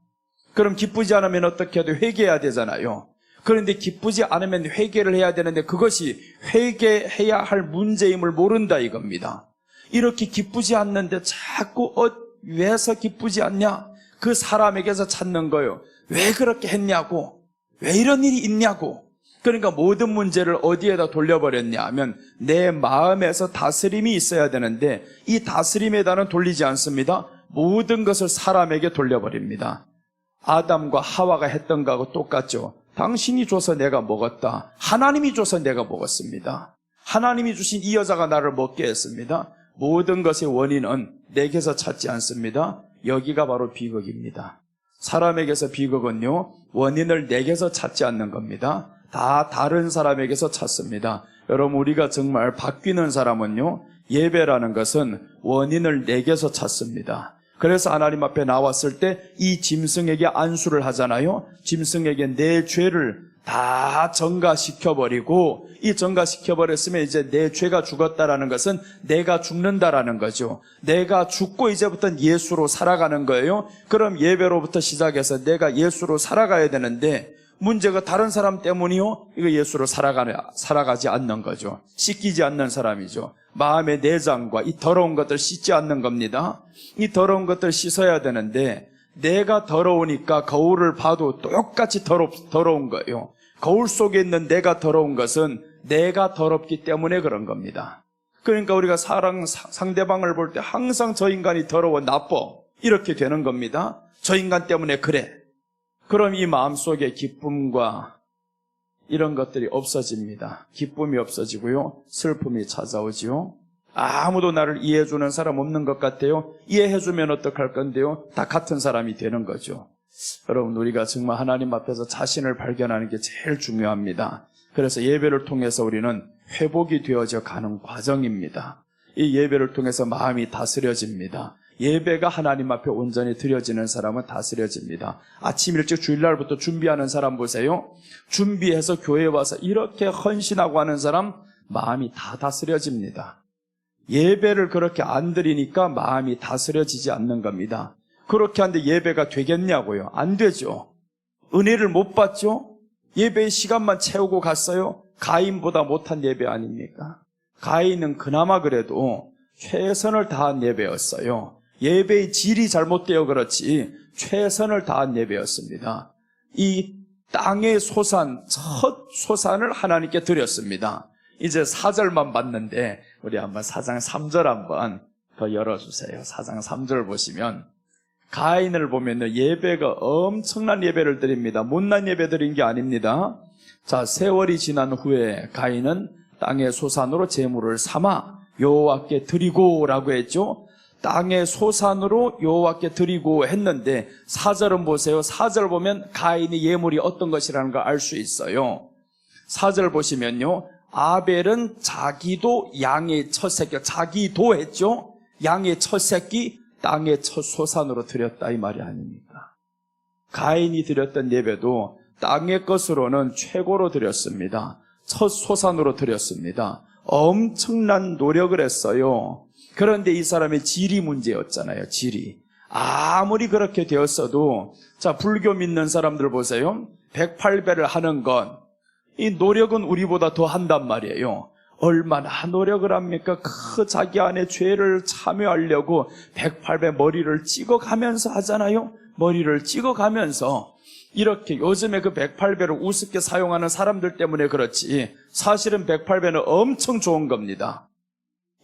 그럼 기쁘지 않으면 어떻게 해야 돼? 회개해야 되잖아요. 그런데 기쁘지 않으면 회개를 해야 되는데 그것이 회개해야 할 문제임을 모른다 이겁니다. 이렇게 기쁘지 않는데 자꾸 왜서 기쁘지 않냐? 그 사람에게서 찾는 거예요. 왜 그렇게 했냐고, 왜 이런 일이 있냐고. 그러니까 모든 문제를 어디에다 돌려버렸냐 하면 내 마음에서 다스림이 있어야 되는데 이 다스림에다는 돌리지 않습니다. 모든 것을 사람에게 돌려버립니다. 아담과 하와가 했던 거하고 똑같죠. 당신이 줘서 내가 먹었다. 하나님이 줘서 내가 먹었습니다. 하나님이 주신 이 여자가 나를 먹게 했습니다. 모든 것의 원인은 내게서 찾지 않습니다. 여기가 바로 비극입니다. 사람에게서 비극은요, 원인을 내게서 찾지 않는 겁니다. 다 다른 사람에게서 찾습니다. 여러분, 우리가 정말 바뀌는 사람은요, 예배라는 것은 원인을 내게서 찾습니다. 그래서 하나님 앞에 나왔을 때 이 짐승에게 안수를 하잖아요. 짐승에게 내 죄를 다 전가시켜버리고, 이 전가시켜버렸으면 이제 내 죄가 죽었다라는 것은 내가 죽는다라는 거죠. 내가 죽고 이제부터는 예수로 살아가는 거예요. 그럼 예배로부터 시작해서 내가 예수로 살아가야 되는데 문제가 다른 사람 때문이요, 이거 예수로 살아가지 않는 거죠. 씻기지 않는 사람이죠. 마음의 내장과 이 더러운 것들 씻지 않는 겁니다. 이 더러운 것들 씻어야 되는데 내가 더러우니까 거울을 봐도 똑같이 더러운 거예요. 거울 속에 있는 내가 더러운 것은 내가 더럽기 때문에 그런 겁니다. 그러니까 우리가 상대방을 볼 때 항상 저 인간이 더러워, 나빠, 이렇게 되는 겁니다. 저 인간 때문에 그래. 그럼 이 마음속에 기쁨과 이런 것들이 없어집니다. 기쁨이 없어지고요, 슬픔이 찾아오지요. 아무도 나를 이해해주는 사람 없는 것 같아요. 이해해주면 어떡할 건데요? 다 같은 사람이 되는 거죠. 여러분, 우리가 정말 하나님 앞에서 자신을 발견하는 게 제일 중요합니다. 그래서 예배를 통해서 우리는 회복이 되어져 가는 과정입니다. 이 예배를 통해서 마음이 다스려집니다. 예배가 하나님 앞에 온전히 드려지는 사람은 다스려집니다. 아침 일찍 주일날부터 준비하는 사람 보세요. 준비해서 교회에 와서 이렇게 헌신하고 하는 사람 마음이 다 다스려집니다. 예배를 그렇게 안 드리니까 마음이 다스려지지 않는 겁니다. 그렇게 하는데 예배가 되겠냐고요? 안 되죠. 은혜를 못 받죠? 예배의 시간만 채우고 갔어요? 가인보다 못한 예배 아닙니까? 가인은 그나마 그래도 최선을 다한 예배였어요. 예배의 질이 잘못되어 그렇지 최선을 다한 예배였습니다. 이 땅의 소산, 첫 소산을 하나님께 드렸습니다. 이제 4절만 봤는데 우리 한번 4장 3절 한번 더 열어주세요. 4장 3절 보시면 가인을 보면 예배가 엄청난 예배를 드립니다. 못난 예배 드린 게 아닙니다. 자, 세월이 지난 후에 가인은 땅의 소산으로 제물을 삼아 여호와께 드리고라고 했죠. 땅의 소산으로 여호와께 드리고 했는데 4절은 보세요. 4절 보면 가인의 예물이 어떤 것이라는 걸 알 수 있어요. 4절 보시면요. 아벨은 자기도 양의 첫 새끼, 자기도 했죠. 양의 첫 새끼 땅의 첫 소산으로 드렸다 이 말이 아닙니까? 가인이 드렸던 예배도 땅의 것으로는 최고로 드렸습니다. 첫 소산으로 드렸습니다. 엄청난 노력을 했어요. 그런데 이 사람의 질이 문제였잖아요. 질이. 아무리 그렇게 되었어도 자, 불교 믿는 사람들 보세요. 108배를 하는 건 이 노력은 우리보다 더 한단 말이에요. 얼마나 노력을 합니까? 그 자기 안에 죄를 참여하려고 108배 머리를 찍어가면서 하잖아요. 머리를 찍어가면서 이렇게 요즘에 그 108배를 우습게 사용하는 사람들 때문에 그렇지 사실은 108배는 엄청 좋은 겁니다.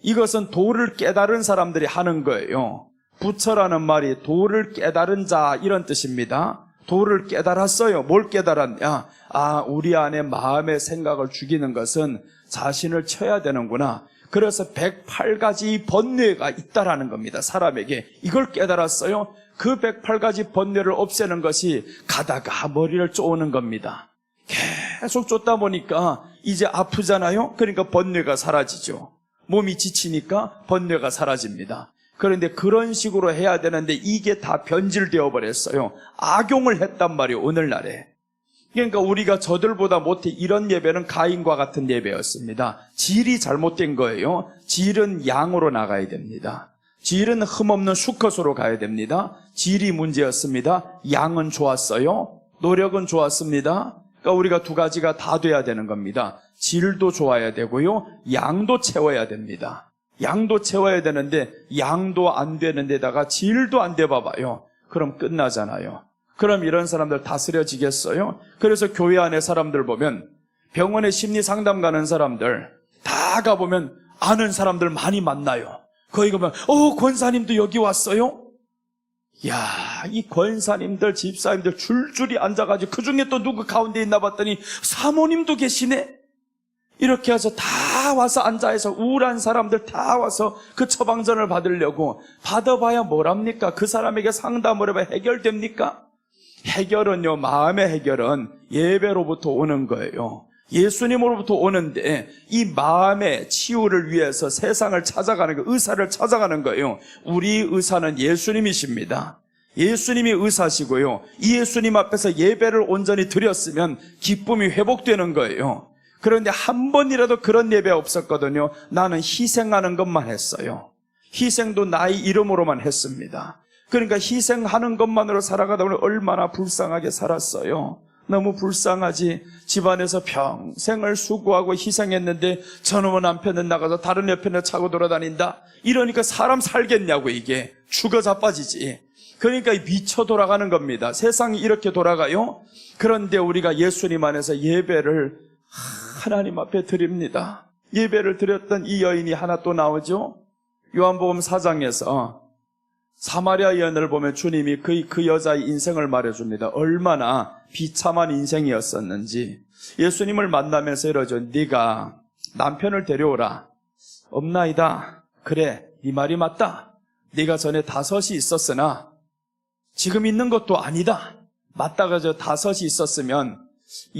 이것은 도를 깨달은 사람들이 하는 거예요. 부처라는 말이 도를 깨달은 자 이런 뜻입니다. 도를 깨달았어요. 뭘 깨달았냐? 아, 우리 안에 마음의 생각을 죽이는 것은 자신을 쳐야 되는구나. 그래서 108가지 번뇌가 있다라는 겁니다. 사람에게. 이걸 깨달았어요. 그 108가지 번뇌를 없애는 것이 가다가 머리를 쪼는 겁니다. 계속 쫓다 보니까 이제 아프잖아요. 그러니까 번뇌가 사라지죠. 몸이 지치니까 번뇌가 사라집니다. 그런데 그런 식으로 해야 되는데 이게 다 변질되어 버렸어요. 악용을 했단 말이에요. 오늘날에. 그러니까 우리가 저들보다 못해 이런 예배는 가인과 같은 예배였습니다. 질이 잘못된 거예요. 질은 양으로 나가야 됩니다. 질은 흠없는 수컷으로 가야 됩니다. 질이 문제였습니다. 양은 좋았어요. 노력은 좋았습니다. 그러니까 우리가 두 가지가 다 돼야 되는 겁니다. 질도 좋아야 되고요. 양도 채워야 됩니다. 양도 채워야 되는데 양도 안 되는 데다가 질도 안 돼 봐봐요. 그럼 끝나잖아요. 그럼 이런 사람들 다스려지겠어요? 그래서 교회 안에 사람들 보면 병원에 심리 상담 가는 사람들 다 가보면 아는 사람들 많이 만나요. 거기 가면 권사님도 여기 왔어요? 야, 이 권사님들 집사님들 줄줄이 앉아가지고 그중에 또 누구 가운데 있나 봤더니 사모님도 계시네. 이렇게 해서 다 와서 앉아서 우울한 사람들 다 와서 그 처방전을 받으려고 받아봐야 뭐랍니까? 그 사람에게 상담을 해봐야 해결됩니까? 해결은요, 마음의 해결은 예배로부터 오는 거예요. 예수님으로부터 오는데 이 마음의 치유를 위해서 세상을 찾아가는 거, 의사를 찾아가는 거예요. 우리 의사는 예수님이십니다. 예수님이 의사시고요. 이 예수님 앞에서 예배를 온전히 드렸으면 기쁨이 회복되는 거예요. 그런데 한 번이라도 그런 예배 없었거든요. 나는 희생하는 것만 했어요. 희생도 나의 이름으로만 했습니다. 그러니까 희생하는 것만으로 살아가다 보니 얼마나 불쌍하게 살았어요. 너무 불쌍하지. 집안에서 평생을 수고하고 희생했는데 저놈의 남편은 나가서 다른 여편을 차고 돌아다닌다. 이러니까 사람 살겠냐고. 이게 죽어 자빠지지. 그러니까 미쳐 돌아가는 겁니다. 세상이 이렇게 돌아가요. 그런데 우리가 예수님 안에서 예배를 하나님 앞에 드립니다. 예배를 드렸던 이 여인이 하나 또 나오죠. 요한복음 4장에서 사마리아 여인을 보면 주님이 그 여자의 인생을 말해줍니다. 얼마나 비참한 인생이었었는지. 예수님을 만나면서 이러죠. 네가 남편을 데려오라. 없나이다. 그래, 네 말이 맞다. 네가 전에 5이 있었으나 지금 있는 것도 아니다. 맞다가 5이 있었으면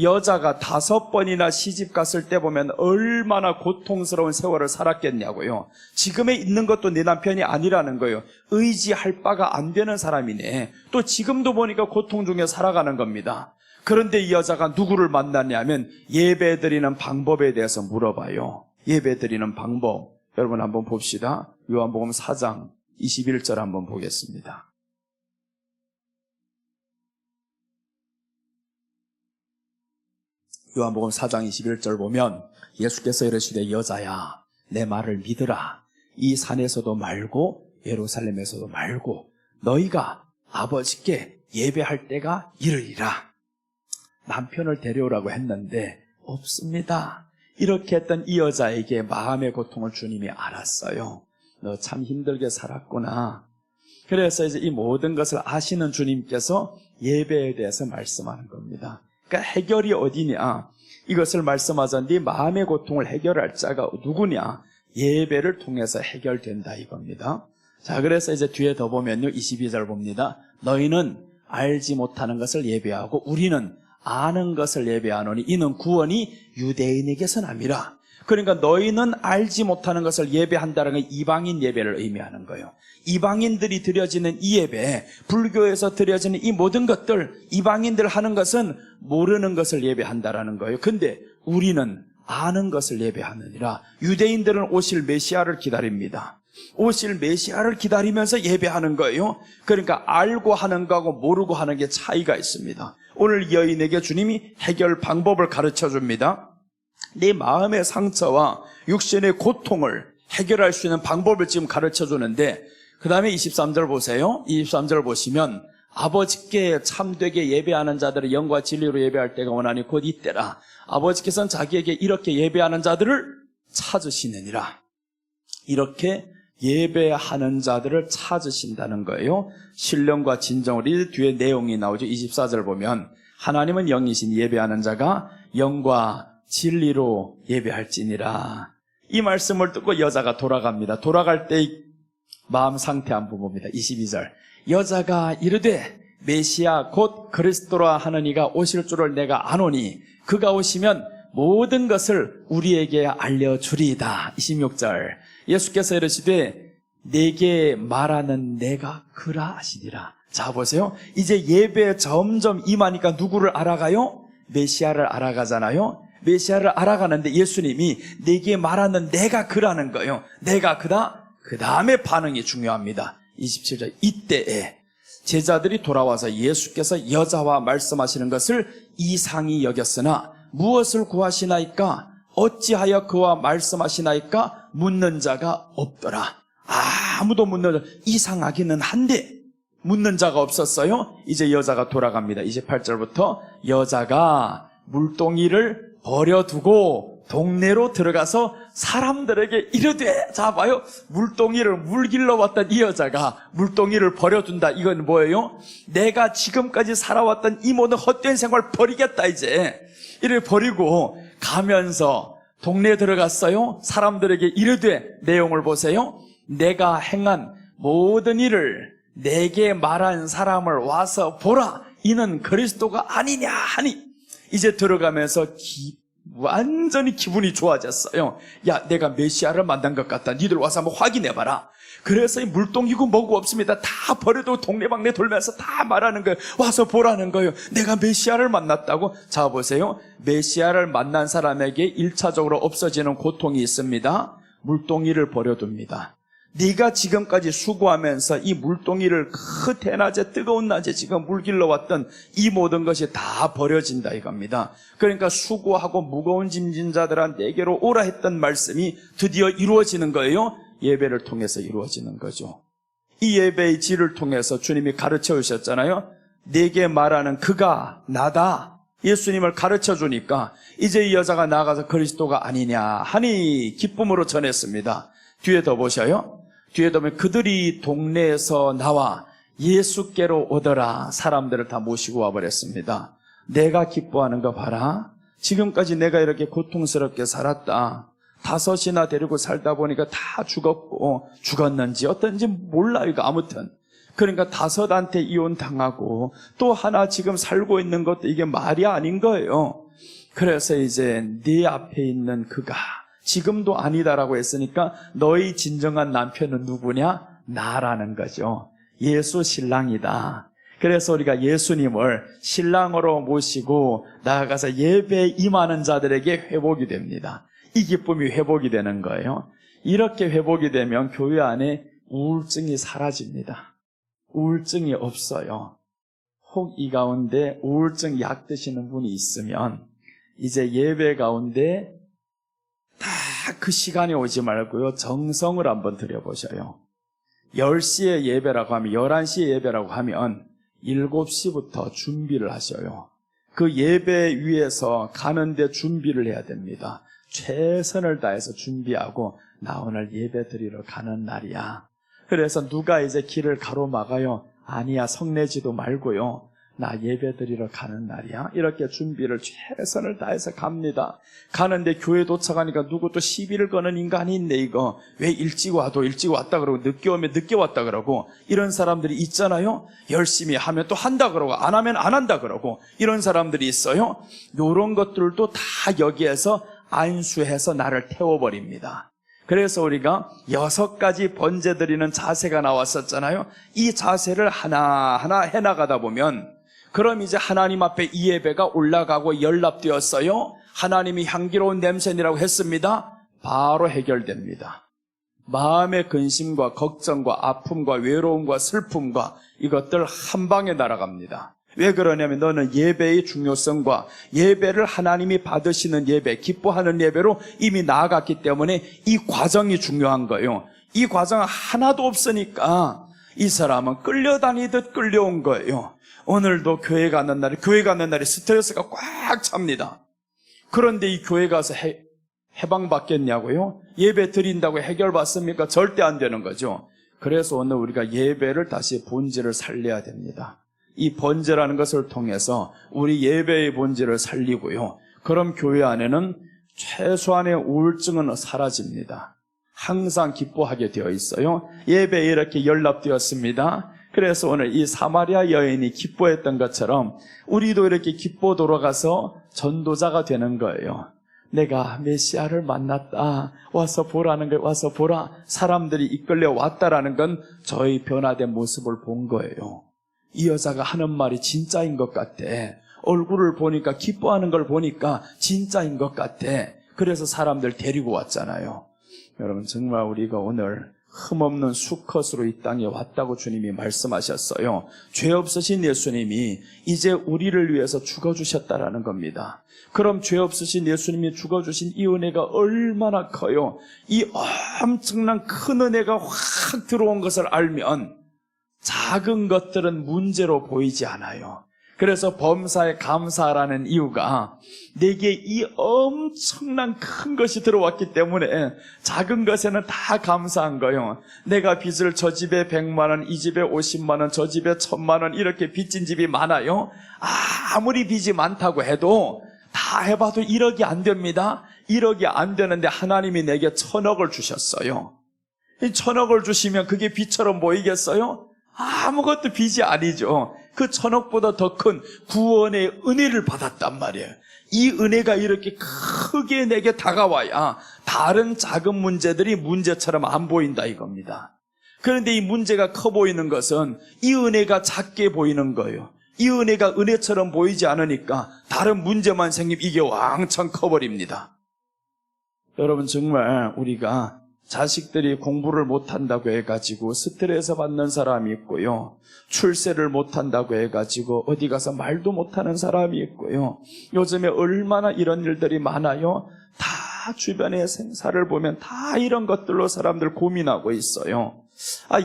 여자가 5번이나 시집 갔을 때 보면 얼마나 고통스러운 세월을 살았겠냐고요. 지금에 있는 것도 내 남편이 아니라는 거예요. 의지할 바가 안 되는 사람이네. 또 지금도 보니까 고통 중에 살아가는 겁니다. 그런데 이 여자가 누구를 만났냐면 예배 드리는 방법에 대해서 물어봐요. 예배 드리는 방법. 여러분 한번 봅시다. 요한복음 4장 21절 한번 보겠습니다. 요한복음 4장 21절 보면 예수께서 이르시되 여자야 내 말을 믿으라. 이 산에서도 말고 예루살렘에서도 말고 너희가 아버지께 예배할 때가 이르리라. 남편을 데려오라고 했는데 없습니다. 이렇게 했던 이 여자에게 마음의 고통을 주님이 알았어요. 너 참 힘들게 살았구나. 그래서 이제 이 모든 것을 아시는 주님께서 예배에 대해서 말씀하는 겁니다. 그러니까 해결이 어디냐? 이것을 말씀하자 네 마음의 고통을 해결할 자가 누구냐? 예배를 통해서 해결된다 이겁니다. 자, 그래서 이제 뒤에 더 보면요. 22절 봅니다. 너희는 알지 못하는 것을 예배하고 우리는 아는 것을 예배하노니 이는 구원이 유대인에게서 남이라. 그러니까 너희는 알지 못하는 것을 예배한다는 건 이방인 예배를 의미하는 거예요. 이방인들이 드려지는 이 예배, 불교에서 드려지는 이 모든 것들, 이방인들 하는 것은 모르는 것을 예배한다라는 거예요. 근데 우리는 아는 것을 예배하느니라. 유대인들은 오실 메시아를 기다립니다. 오실 메시아를 기다리면서 예배하는 거예요. 그러니까 알고 하는 거하고 모르고 하는 게 차이가 있습니다. 오늘 이 여인에게 주님이 해결 방법을 가르쳐 줍니다. 내 마음의 상처와 육신의 고통을 해결할 수 있는 방법을 지금 가르쳐 주는데, 그 다음에 23절 보세요. 23절 보시면 아버지께 참되게 예배하는 자들을 영과 진리로 예배할 때가 원하니 곧 이때라. 아버지께서는 자기에게 이렇게 예배하는 자들을 찾으시느니라. 이렇게 예배하는 자들을 찾으신다는 거예요. 신령과 진정을. 이 뒤에 내용이 나오죠. 24절 보면 하나님은 영이신 예배하는 자가 영과 진리로 예배할지니라. 이 말씀을 듣고 여자가 돌아갑니다. 돌아갈 때 마음 상태 한번 봅니다. 22절. 여자가 이르되 메시아 곧 그리스도라 하는 이가 오실 줄을 내가 아노니 그가 오시면 모든 것을 우리에게 알려주리이다. 26절. 예수께서 이르시되 내게 말하는 내가 그라 하시니라. 자 보세요. 이제 예배에 점점 임하니까 누구를 알아가요? 메시아를 알아가잖아요. 메시아를 알아가는데 예수님이 내게 말하는 내가 그라는 거예요. 내가 그다? 그 다음에 반응이 중요합니다. 27절. 이때에 제자들이 돌아와서 예수께서 여자와 말씀하시는 것을 이상히 여겼으나 무엇을 구하시나이까? 어찌하여 그와 말씀하시나이까? 묻는 자가 없더라. 아무도 묻는 자, 이상하기는 한데 묻는 자가 없었어요. 이제 여자가 돌아갑니다. 28절부터 여자가 물동이를 버려두고 동네로 들어가서 사람들에게 이르되, 자 봐요, 물동이를 물길러 왔던 이 여자가 물동이를 버려둔다. 이건 뭐예요? 내가 지금까지 살아왔던 이 모든 헛된 생활 버리겠다. 이제 이를 버리고 가면서 동네에 들어갔어요. 사람들에게 이르되, 내용을 보세요. 내가 행한 모든 일을 내게 말한 사람을 와서 보라. 이는 그리스도가 아니냐 하니, 이제 들어가면서 완전히 기분이 좋아졌어요. 야, 내가 메시아를 만난 것 같다. 니들 와서 한번 확인해봐라. 그래서 이 물동이고 뭐고 없습니다. 다 버려도 동네방네 돌면서 다 말하는 거예요. 와서 보라는 거예요. 내가 메시아를 만났다고. 자 보세요. 메시아를 만난 사람에게 1차적으로 없어지는 고통이 있습니다. 물동이를 버려둡니다. 네가 지금까지 수고하면서 이 물동이를 그 대낮에 뜨거운 낮에 지금 물길러 왔던 이 모든 것이 다 버려진다 이겁니다. 그러니까 수고하고 무거운 짐진 자들아 내게로 오라 했던 말씀이 드디어 이루어지는 거예요. 예배를 통해서 이루어지는 거죠. 이 예배의 질을 통해서 주님이 가르쳐 주셨잖아요. 내게 말하는 그가 나다. 예수님을 가르쳐 주니까 이제 이 여자가 나가서 그리스도가 아니냐 하니 기쁨으로 전했습니다. 뒤에 더 보셔요. 뒤에 보면 그들이 동네에서 나와 예수께로 오더라. 사람들을 다 모시고 와버렸습니다. 내가 기뻐하는 거 봐라. 지금까지 내가 이렇게 고통스럽게 살았다. 5이나 데리고 살다 보니까 다 죽었고, 죽었는지 어떤지 몰라요. 이거 아무튼. 그러니까 5한테 이혼당하고 또 하나 지금 살고 있는 것도 이게 말이 아닌 거예요. 그래서 이제 네 앞에 있는 그가 지금도 아니다라고 했으니까 너희 진정한 남편은 누구냐? 나라는 거죠. 예수 신랑이다. 그래서 우리가 예수님을 신랑으로 모시고 나아가서 예배에 임하는 자들에게 회복이 됩니다. 이 기쁨이 회복이 되는 거예요. 이렇게 회복이 되면 교회 안에 우울증이 사라집니다. 우울증이 없어요. 혹 이 가운데 우울증 약 드시는 분이 있으면 이제 예배 가운데 다 그 시간에 오지 말고요, 정성을 한번 들여보셔요. 10시에 예배라고 하면, 11시에 예배라고 하면 7시부터 준비를 하셔요. 그 예배 위해서 가는데 준비를 해야 됩니다. 최선을 다해서 준비하고 나 오늘 예배 드리러 가는 날이야. 그래서 누가 이제 길을 가로막아요? 아니야, 성내지도 말고요, 나 예배 드리러 가는 날이야. 이렇게 준비를 최선을 다해서 갑니다. 가는데 교회 도착하니까 누구 또 시비를 거는 인간이 있네. 이거 왜 일찍 와도 일찍 왔다 그러고 늦게 오면 늦게 왔다 그러고, 이런 사람들이 있잖아요. 열심히 하면 또 한다 그러고 안 하면 안 한다 그러고, 이런 사람들이 있어요. 이런 것들도 다 여기에서 안수해서 나를 태워버립니다. 그래서 우리가 6가지 번제 드리는 자세가 나왔었잖아요. 이 자세를 하나하나 해나가다 보면, 그럼 이제 하나님 앞에 이 예배가 올라가고 연락되었어요. 하나님이 향기로운 냄새니라고 했습니다. 바로 해결됩니다. 마음의 근심과 걱정과 아픔과 외로움과 슬픔과 이것들 한 방에 날아갑니다. 왜 그러냐면 너는 예배의 중요성과 예배를 하나님이 받으시는 예배, 기뻐하는 예배로 이미 나아갔기 때문에 이 과정이 중요한 거예요. 이 과정 하나도 없으니까 이 사람은 끌려다니듯 끌려온 거예요. 오늘도 교회 가는 날에 스트레스가 꽉 찹니다. 그런데 이 교회 가서 해방받겠냐고요? 예배 드린다고 해결받습니까? 절대 안 되는 거죠. 그래서 오늘 우리가 예배를 다시 본질을 살려야 됩니다. 이 번제라는 것을 통해서 우리 예배의 본질을 살리고요, 그럼 교회 안에는 최소한의 우울증은 사라집니다. 항상 기뻐하게 되어 있어요. 예배에 이렇게 연락되었습니다. 그래서 오늘 이 사마리아 여인이 기뻐했던 것처럼 우리도 이렇게 기뻐 돌아가서 전도자가 되는 거예요. 내가 메시아를 만났다, 와서 보라는 걸, 와서 보라, 사람들이 이끌려 왔다라는 건 저희 변화된 모습을 본 거예요. 이 여자가 하는 말이 진짜인 것 같아. 얼굴을 보니까, 기뻐하는 걸 보니까 진짜인 것 같아. 그래서 사람들 데리고 왔잖아요. 여러분, 정말 우리가 오늘 흠없는 수컷으로 이 땅에 왔다고 주님이 말씀하셨어요. 죄 없으신 예수님이 이제 우리를 위해서 죽어주셨다라는 겁니다. 그럼 죄 없으신 예수님이 죽어주신 이 은혜가 얼마나 커요. 이 엄청난 큰 은혜가 확 들어온 것을 알면 작은 것들은 문제로 보이지 않아요. 그래서 범사에 감사하라는 이유가 내게 이 엄청난 큰 것이 들어왔기 때문에 작은 것에는 다 감사한 거예요. 내가 빚을 저 집에 100만 원, 이 집에 50만 원, 저 집에 1000만 원 이렇게 빚진 집이 많아요. 아무리 빚이 많다고 해도 다 해봐도 1억이 안 됩니다. 1억이 안 되는데 하나님이 내게 1000억을 주셨어요. 이 1000억을 주시면 그게 빚처럼 보이겠어요? 아무것도 빚이 아니죠. 그 1000억보다 더 큰 구원의 은혜를 받았단 말이에요. 이 은혜가 이렇게 크게 내게 다가와야 다른 작은 문제들이 문제처럼 안 보인다 이겁니다. 그런데 이 문제가 커 보이는 것은 이 은혜가 작게 보이는 거예요. 이 은혜가 은혜처럼 보이지 않으니까 다른 문제만 생기면 이게 왕창 커버립니다. 여러분, 정말 우리가 자식들이 공부를 못한다고 해가지고 스트레스 받는 사람이 있고요, 출세를 못한다고 해가지고 어디 가서 말도 못하는 사람이 있고요, 요즘에 얼마나 이런 일들이 많아요. 다 주변의 생사를 보면 다 이런 것들로 사람들 고민하고 있어요.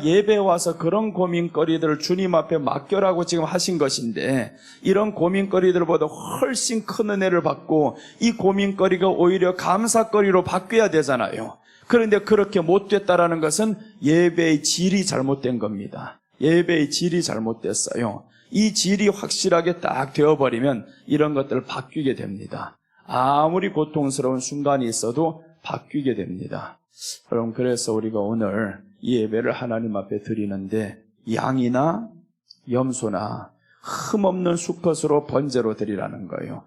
예배 와서 그런 고민거리들을 주님 앞에 맡겨라고 지금 하신 것인데, 이런 고민거리들보다 훨씬 큰 은혜를 받고 이 고민거리가 오히려 감사거리로 바뀌어야 되잖아요. 그런데 그렇게 못됐다라는 것은 예배의 질이 잘못된 겁니다. 예배의 질이 잘못됐어요. 이 질이 확실하게 딱 되어버리면 이런 것들을 바뀌게 됩니다. 아무리 고통스러운 순간이 있어도 바뀌게 됩니다. 여러분, 그래서 우리가 오늘 이 예배를 하나님 앞에 드리는데 양이나 염소나 흠없는 수컷으로 번제로 드리라는 거예요.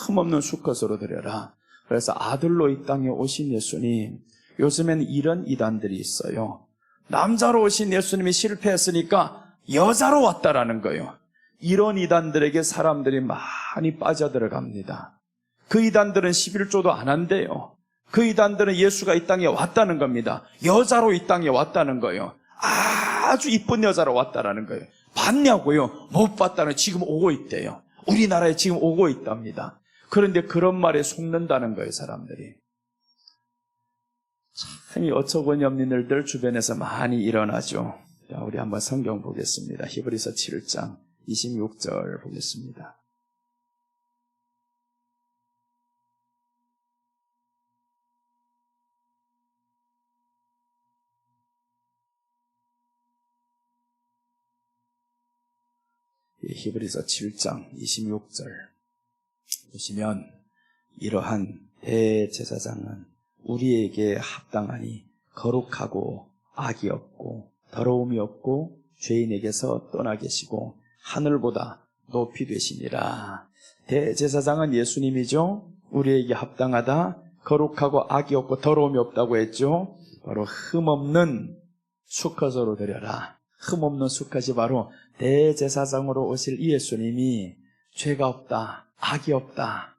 흠없는 수컷으로 드려라. 그래서 아들로 이 땅에 오신 예수님, 요즘엔 이런 이단들이 있어요. 남자로 오신 예수님이 실패했으니까 여자로 왔다라는 거예요. 이런 이단들에게 사람들이 많이 빠져들어갑니다. 그 이단들은 11조도 안 한대요. 그 이단들은 예수가 이 땅에 왔다는 겁니다. 여자로 이 땅에 왔다는 거예요. 아주 이쁜 여자로 왔다라는 거예요. 봤냐고요? 못 봤다는, 지금 오고 있대요. 우리나라에 지금 오고 있답니다. 그런데 그런 말에 속는다는 거예요, 사람들이. 참 이 어처구니 없는 일들 주변에서 많이 일어나죠. 자, 우리 한번 성경 보겠습니다. 히브리서 7장 26절 보겠습니다. 히브리서 7장 26절 보시면, 이러한 대제사장은 우리에게 합당하니 거룩하고 악이 없고 더러움이 없고 죄인에게서 떠나 계시고 하늘보다 높이 되시니라. 대제사장은 예수님이죠. 우리에게 합당하다, 거룩하고 악이 없고 더러움이 없다고 했죠. 바로 흠없는 수컷으로 드려라. 흠없는 수컷이 바로 대제사장으로 오실 이 예수님이 죄가 없다, 악이 없다,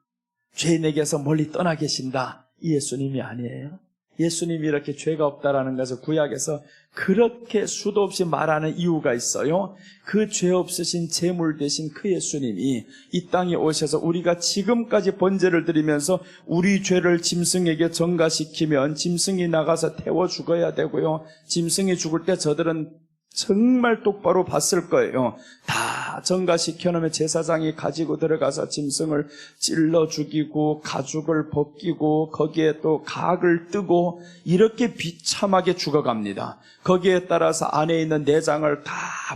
죄인에게서 멀리 떠나 계신다, 이 예수님이 아니에요. 예수님이 이렇게 죄가 없다라는 것을 구약에서 그렇게 수도 없이 말하는 이유가 있어요. 그 죄 없으신 제물 되신 그 예수님이 이 땅에 오셔서 우리가 지금까지 번제를 드리면서 우리 죄를 짐승에게 전가시키면 짐승이 나가서 태워 죽어야 되고요. 짐승이 죽을 때 저들은 정말 똑바로 봤을 거예요. 다 전가시켜놓으면 제사장이 가지고 들어가서 짐승을 찔러 죽이고 가죽을 벗기고 거기에 또 각을 뜨고 이렇게 비참하게 죽어갑니다. 거기에 따라서 안에 있는 내장을 다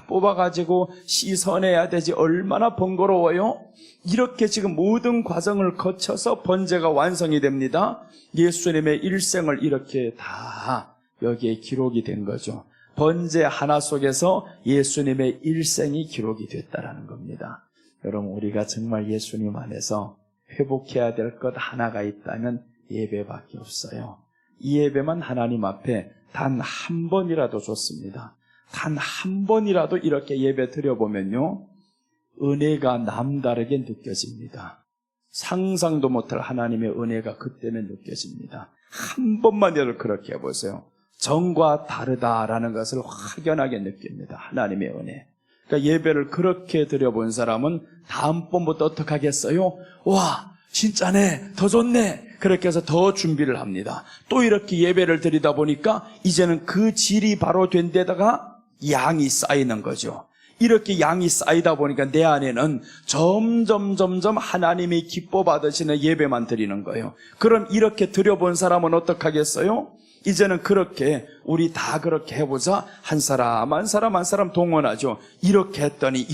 뽑아가지고 씻어내야 되지, 얼마나 번거로워요. 이렇게 지금 모든 과정을 거쳐서 번제가 완성이 됩니다. 예수님의 일생을 이렇게 다 여기에 기록이 된 거죠. 번제 하나 속에서 예수님의 일생이 기록이 됐다라는 겁니다. 여러분, 우리가 정말 예수님 안에서 회복해야 될 것 하나가 있다면 예배밖에 없어요. 이 예배만 하나님 앞에 단 한 번이라도 좋습니다. 단 한 번이라도 이렇게 예배 드려보면요, 은혜가 남다르게 느껴집니다. 상상도 못할 하나님의 은혜가 그때는 느껴집니다. 한 번만이라도 그렇게 해보세요. 전과 다르다라는 것을 확연하게 느낍니다. 하나님의 은혜. 그러니까 예배를 그렇게 드려본 사람은 다음번부터 어떻게 하겠어요? 와, 진짜네, 더 좋네. 그렇게 해서 더 준비를 합니다. 또 이렇게 예배를 드리다 보니까 이제는 그 질이 바로 된 데다가 양이 쌓이는 거죠. 이렇게 양이 쌓이다 보니까 내 안에는 점점 하나님이 기뻐 받으시는 예배만 드리는 거예요. 그럼 이렇게 드려본 사람은 어떻게 하겠어요? 이제는 그렇게 우리 다 그렇게 해보자. 한 사람 한 사람 동원하죠. 이렇게 했더니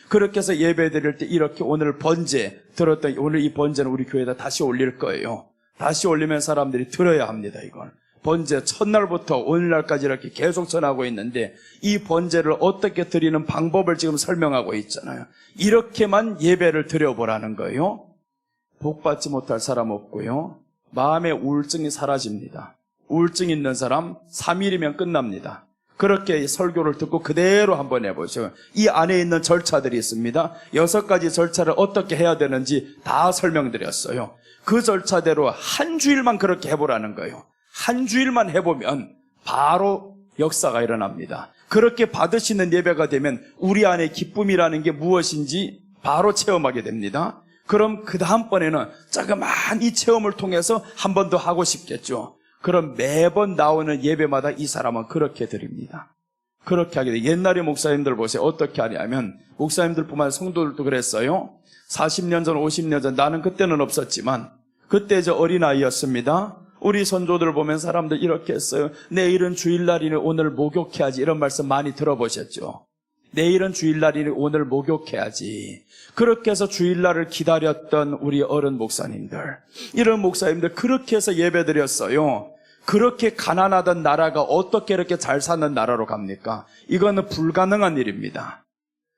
그렇게 해서 예배 드릴 때 이렇게 오늘 번제 들었더니 오늘 이 번제는 우리 교회에다 다시 올릴 거예요. 다시 올리면 사람들이 들어야 합니다. 이걸 번제 첫날부터 오늘날까지 이렇게 계속 전하고 있는데 이 번제를 어떻게 드리는 방법을 지금 설명하고 있잖아요. 이렇게만 예배를 드려보라는 거예요. 복받지 못할 사람 없고요, 마음의 우울증이 사라집니다. 우울증 있는 사람 3일이면 끝납니다. 그렇게 설교를 듣고 그대로 한번 해보죠. 이 안에 있는 절차들이 있습니다. 6가지 절차를 어떻게 해야 되는지 다 설명드렸어요. 그 절차대로 한 주일만 그렇게 해보라는 거예요. 한 주일만 해보면 바로 역사가 일어납니다. 그렇게 받으시는 예배가 되면 우리 안에 기쁨이라는 게 무엇인지 바로 체험하게 됩니다. 그럼 그 다음번에는 자그마한 이 체험을 통해서 한 번 더 하고 싶겠죠. 그럼 매번 나오는 예배마다 이 사람은 그렇게 드립니다. 그렇게 하게 돼요. 옛날에 목사님들 보세요. 어떻게 하냐면, 목사님들뿐만 아니라 성도들도 그랬어요. 40년 전, 50년 전, 나는 그때는 없었지만 그때 저 어린아이였습니다. 우리 선조들 보면 사람들 이렇게 했어요. 내일은 주일날이니 오늘 목욕해야지, 이런 말씀 많이 들어보셨죠. 내일은 주일날이니 오늘 목욕해야지. 그렇게 해서 주일날을 기다렸던 우리 어른 목사님들, 이런 목사님들 그렇게 해서 예배드렸어요. 그렇게 가난하던 나라가 어떻게 이렇게 잘 사는 나라로 갑니까? 이거는 불가능한 일입니다.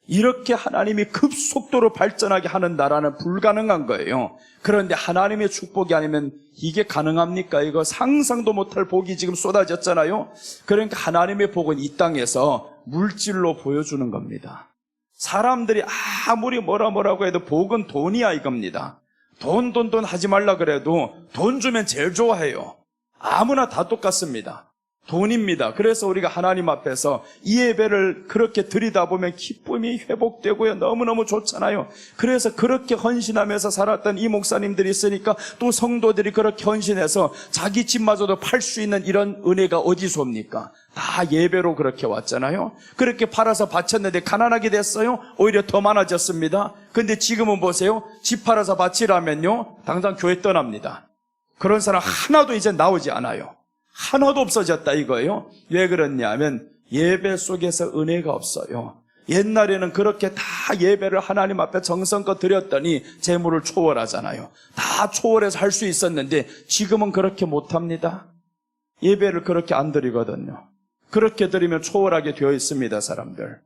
이렇게 하나님이 급속도로 발전하게 하는 나라는 불가능한 거예요. 그런데 하나님의 축복이 아니면 이게 가능합니까? 이거 상상도 못할 복이 지금 쏟아졌잖아요. 그러니까 하나님의 복은 이 땅에서 물질로 보여주는 겁니다. 사람들이 아무리 뭐라고 해도 복은 돈이야 이겁니다. 돈 하지 말라 그래도 돈 주면 제일 좋아해요. 아무나 다 똑같습니다. 돈입니다. 그래서 우리가 하나님 앞에서 이 예배를 그렇게 드리다 보면 기쁨이 회복되고요. 너무너무 좋잖아요. 그래서 그렇게 헌신하면서 살았던 이 목사님들이 있으니까 또 성도들이 그렇게 헌신해서 자기 집마저도 팔 수 있는 이런 은혜가 어디서 옵니까? 다 예배로 그렇게 왔잖아요. 그렇게 팔아서 바쳤는데 가난하게 됐어요? 오히려 더 많아졌습니다. 근데 지금은 보세요. 집 팔아서 바치라면요. 당장 교회 떠납니다. 그런 사람 하나도 이제 나오지 않아요. 하나도 없어졌다 이거예요. 왜 그렇냐면 예배 속에서 은혜가 없어요. 옛날에는 그렇게 다 예배를 하나님 앞에 정성껏 드렸더니 재물을 초월하잖아요. 다 초월해서 할 수 있었는데 지금은 그렇게 못합니다. 예배를 그렇게 안 드리거든요. 그렇게 드리면 초월하게 되어 있습니다. 사람들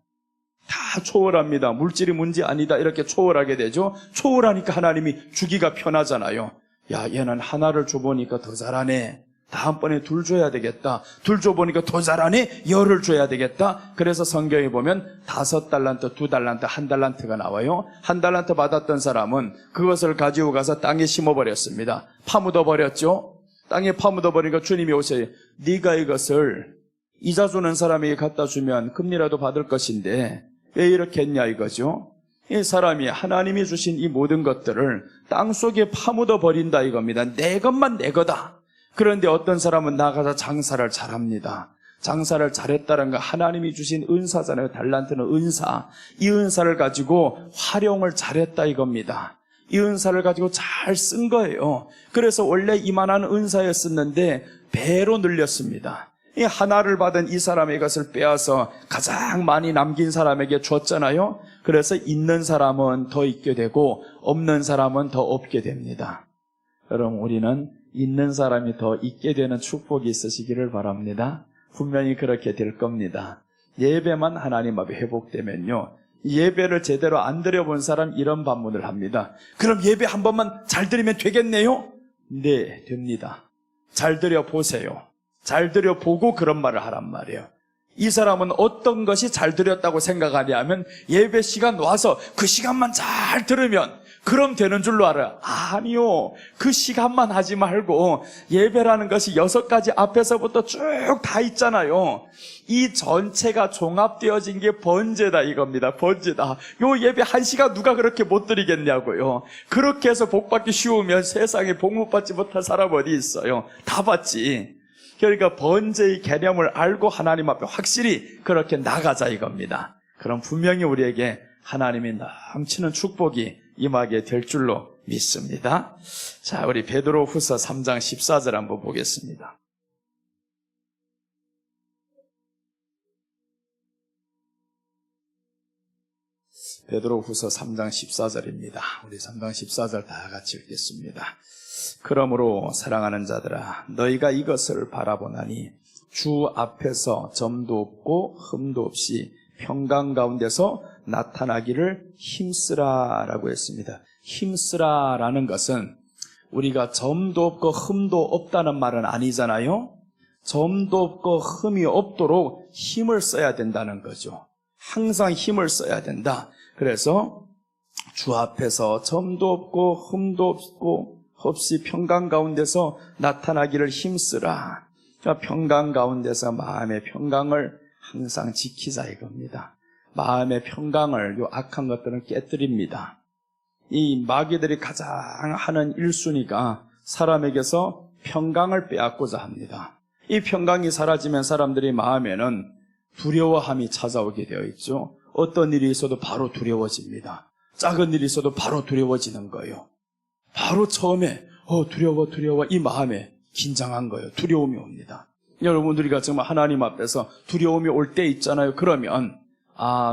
다 초월합니다. 물질이 문제 아니다 이렇게 초월하게 되죠. 초월하니까 하나님이 주기가 편하잖아요. 야, 얘는 하나를 줘보니까 더 잘하네. 다음번에 둘 줘야 되겠다. 둘 줘보니까 더 잘하네. 열을 줘야 되겠다. 그래서 성경에 보면 5달란트, 2달란트, 1달란트가 나와요. 1달란트 받았던 사람은 그것을 가지고 가서 땅에 심어버렸습니다. 파묻어 버렸죠. 땅에 파묻어 버리니까 주님이 오셔요. 네가 이것을 이자 주는 사람에게 갖다 주면 금리라도 받을 것인데 왜 이렇게 했냐 이거죠. 이 사람이 하나님이 주신 이 모든 것들을 땅속에 파묻어 버린다 이겁니다. 내 것만 내 거다. 그런데 어떤 사람은 나가서 장사를 잘합니다. 장사를 잘했다는 건 하나님이 주신 은사잖아요. 달란트는 은사. 이 은사를 가지고 활용을 잘했다 이겁니다. 이 은사를 가지고 잘 쓴 거예요. 그래서 원래 이만한 은사였었는데 배로 늘렸습니다. 이 하나를 받은 이 사람의 것을 빼앗아 가장 많이 남긴 사람에게 줬잖아요. 그래서 있는 사람은 더 있게 되고 없는 사람은 더 없게 됩니다. 여러분 우리는 있는 사람이 더 있게 되는 축복이 있으시기를 바랍니다. 분명히 그렇게 될 겁니다. 예배만 하나님 앞에 회복되면요. 예배를 제대로 안 드려본 사람 이런 반문을 합니다. 그럼 예배 한 번만 잘 드리면 되겠네요? 네, 됩니다. 잘 드려보세요. 잘 드려보고 그런 말을 하란 말이에요. 이 사람은 어떤 것이 잘 드렸다고 생각하냐면 예배 시간 와서 그 시간만 잘 들으면 그럼 되는 줄로 알아요. 아니요. 그 시간만 하지 말고 예배라는 것이 6가지 앞에서부터 쭉 다 있잖아요. 이 전체가 종합되어진 게 번제다 이겁니다. 번제다. 요 예배 1시간 누가 그렇게 못 드리겠냐고요. 그렇게 해서 복 받기 쉬우면 세상에 복 못 받지 못할 사람 어디 있어요. 다 받지. 그러니까 번제의 개념을 알고 하나님 앞에 확실히 그렇게 나가자 이겁니다. 그럼 분명히 우리에게 하나님이 넘치는 축복이 임하게 될 줄로 믿습니다. 자, 우리 베드로후서 3장 14절 한번 보겠습니다. 베드로후서 3장 14절입니다. 우리 3장 14절 다 같이 읽겠습니다. 그러므로 사랑하는 자들아 너희가 이것을 바라보나니 주 앞에서 점도 없고 흠도 없이 평강 가운데서 나타나기를 힘쓰라라고 했습니다. 힘쓰라라는 것은 우리가 점도 없고 흠도 없다는 말은 아니잖아요. 점도 없고 흠이 없도록 힘을 써야 된다는 거죠. 항상 힘을 써야 된다. 그래서 주 앞에서 점도 없고 흠도 없고 없이 평강 가운데서 나타나기를 힘쓰라. 평강 가운데서 마음의 평강을 항상 지키자 이겁니다. 마음의 평강을 요 악한 것들은 깨뜨립니다. 이 마귀들이 가장 하는 1순위가 사람에게서 평강을 빼앗고자 합니다. 이 평강이 사라지면 사람들이 마음에는 두려워함이 찾아오게 되어 있죠. 어떤 일이 있어도 바로 두려워집니다. 작은 일이 있어도 바로 두려워지는 거예요. 바로 처음에 두려워 이 마음에 긴장한 거예요. 두려움이 옵니다. 여러분 우리가 정말 하나님 앞에서 두려움이 올 때 있잖아요. 그러면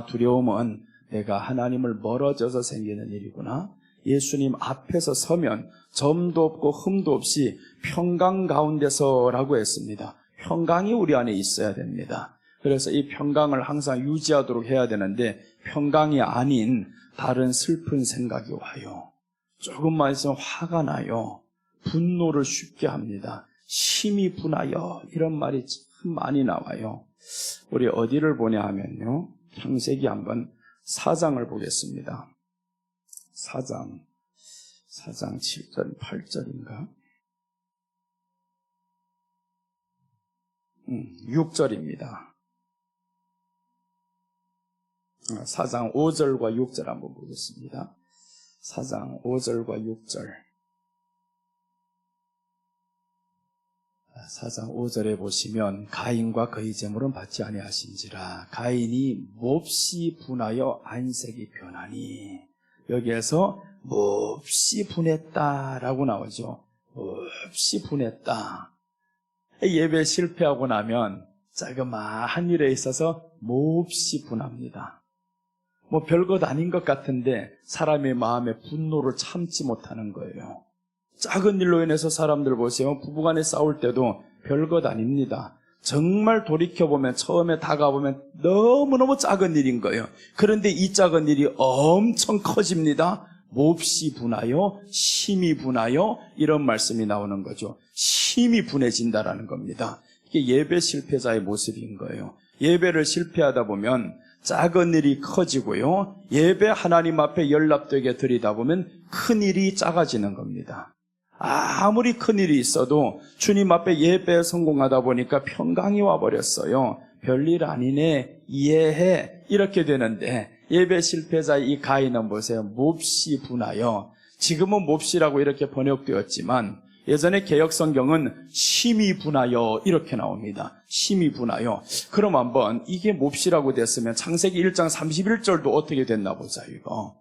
두려움은 내가 하나님을 멀어져서 생기는 일이구나. 예수님 앞에서 서면 점도 없고 흠도 없이 평강 가운데서라고 했습니다. 평강이 우리 안에 있어야 됩니다. 그래서 이 평강을 항상 유지하도록 해야 되는데 평강이 아닌 다른 슬픈 생각이 와요. 조금만 있으면 화가 나요. 분노를 쉽게 합니다. 심히 분하여 이런 말이 참 많이 나와요. 우리 어디를 보냐 하면요. 창세기 한번 4장을 보겠습니다. 4장 7절 8절인가? 6절입니다. 4장 5절과 6절 한번 보겠습니다. 4장 5절과 6절. 4장 5절에 보시면 가인과 그의 재물은 받지 아니하신지라 가인이 몹시 분하여 안색이 변하니, 여기에서 몹시 분했다라고 나오죠. 몹시 분했다. 예배 실패하고 나면 자그마한 일에 있어서 몹시 분합니다. 뭐 별것 아닌 것 같은데 사람의 마음에 분노를 참지 못하는 거예요. 작은 일로 인해서 사람들 보세요. 부부간에 싸울 때도 별것 아닙니다. 정말 돌이켜보면 처음에 다가보면 너무너무 작은 일인 거예요. 그런데 이 작은 일이 엄청 커집니다. 몹시 분하여 심히 분하여 이런 말씀이 나오는 거죠. 심히 분해진다라는 겁니다. 이게 예배 실패자의 모습인 거예요. 예배를 실패하다 보면 작은 일이 커지고요. 예배 하나님 앞에 연락되게 드리다 보면 큰 일이 작아지는 겁니다. 아무리 큰 일이 있어도 주님 앞에 예배에 성공하다 보니까 평강이 와버렸어요. 별일 아니네, 이해해, 이렇게 되는데 예배 실패자의 이 가인은 보세요. 몹시 분하여, 지금은 몹시라고 이렇게 번역되었지만 예전에 개역성경은 심히 분하여 이렇게 나옵니다. 심히 분하여. 그럼 한번 이게 몹시라고 됐으면 창세기 1장 31절도 어떻게 됐나 보자 이거.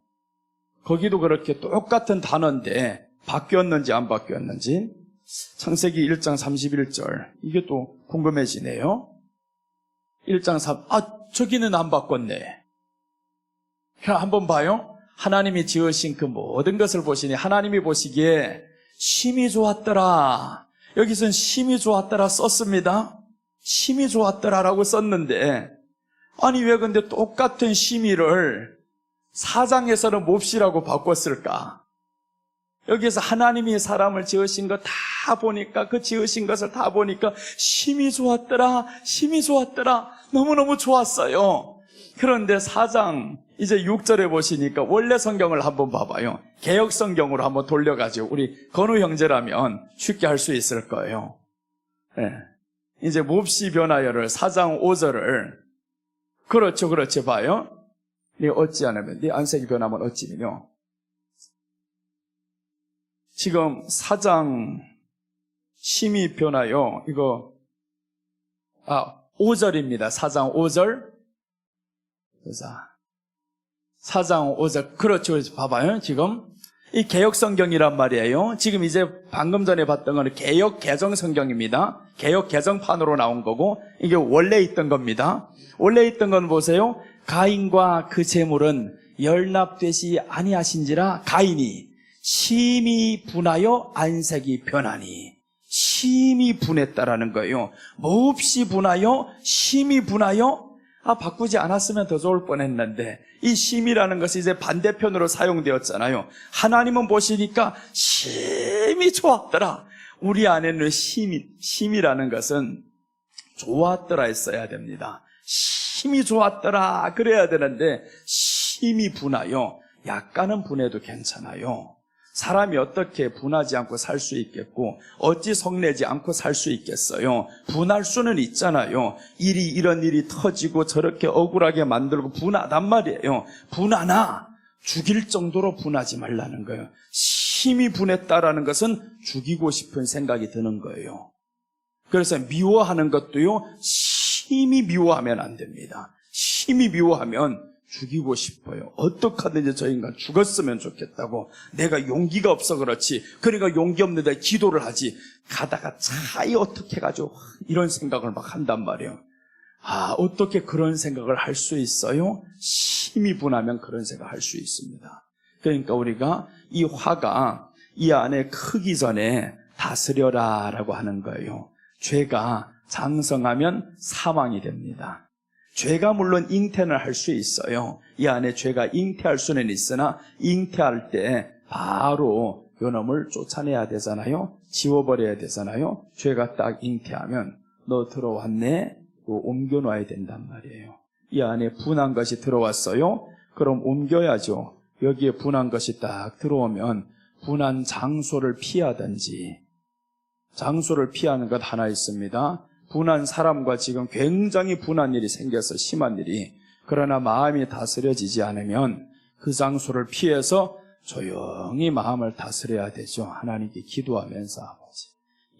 거기도 그렇게 똑같은 단어인데 바뀌었는지 안 바뀌었는지. 창세기 1장 31절 이게 또 궁금해지네요. 1장 3, 저기는 안 바꿨네. 그냥 한번 봐요. 하나님이 지으신 그 모든 것을 보시니 하나님이 보시기에 심히 좋았더라. 여기서는 심히 좋았더라 썼습니다. 심히 좋았더라라고 썼는데 아니 왜 근데 똑같은 심히를 4장에서는 몹시라고 바꿨을까? 여기에서 하나님이 사람을 지으신 거 다 보니까 그 지으신 것을 다 보니까 심히 좋았더라. 심히 좋았더라. 너무너무 좋았어요. 그런데 4장 이제 6절에 보시니까 원래 성경을 한번 봐봐요. 개역 성경으로 한번 돌려가지고 우리 건우 형제라면 쉽게 할 수 있을 거예요. 네. 이제 몹시 변하여를 4장 5절을 그렇죠 봐요. 네 어찌 않으면 네 안색이 변하면 어찌며 지금 4장 심히 변하여 이거 5절입니다. 4장 5절. 자, 4장 5절. 그렇죠. 봐봐요. 지금 이 개역 성경이란 말이에요. 지금 이제 방금 전에 봤던 거는 개역 개정 성경입니다. 개역 개정판으로 나온 거고 이게 원래 있던 겁니다. 원래 있던 건 보세요. 가인과 그 재물은 열납되지 아니하신지라 가인이 심히 분하여 안색이 변하니, 심히 분했다라는 거예요. 몹시 분하여 심히 분하여. 바꾸지 않았으면 더 좋을 뻔했는데 이 심이라는 것이 이제 반대편으로 사용되었잖아요. 하나님은 보시니까 심히 좋았더라. 우리 안에는 심이라는 것은 좋았더라 했어야 됩니다. 심히 좋았더라 그래야 되는데 심히 분하여, 약간은 분해도 괜찮아요. 사람이 어떻게 분하지 않고 살 수 있겠고 어찌 성내지 않고 살 수 있겠어요. 분할 수는 있잖아요. 이런 일이 터지고 저렇게 억울하게 만들고 분하단 말이에요. 분하나 죽일 정도로 분하지 말라는 거예요. 심히 분했다라는 것은 죽이고 싶은 생각이 드는 거예요. 그래서 미워하는 것도요, 심히 미워하면 안 됩니다. 심히 미워하면 죽이고 싶어요. 어떡하든지 저 인간 죽었으면 좋겠다고. 내가 용기가 없어 그렇지. 그러니까 용기 없는데 기도를 하지. 가다가 차이 어떻게 해가지고 이런 생각을 막 한단 말이에요. 어떻게 그런 생각을 할 수 있어요? 심히 분하면 그런 생각을 할 수 있습니다. 그러니까 우리가 이 화가 이 안에 크기 전에 다스려라 라고 하는 거예요. 죄가 장성하면 사망이 됩니다. 죄가 물론 잉태는 할 수 있어요. 이 안에 죄가 잉태할 수는 있으나 잉태할 때 바로 요놈을 쫓아내야 되잖아요. 지워버려야 되잖아요. 죄가 딱 잉태하면 너 들어왔네? 옮겨놔야 된단 말이에요. 이 안에 분한 것이 들어왔어요? 그럼 옮겨야죠. 여기에 분한 것이 딱 들어오면 분한 장소를 피하든지, 장소를 피하는 것 하나 있습니다. 분한 사람과 지금 굉장히 분한 일이 생겨서 심한 일이, 그러나 마음이 다스려지지 않으면 그 장소를 피해서 조용히 마음을 다스려야 되죠. 하나님께 기도하면서 아버지,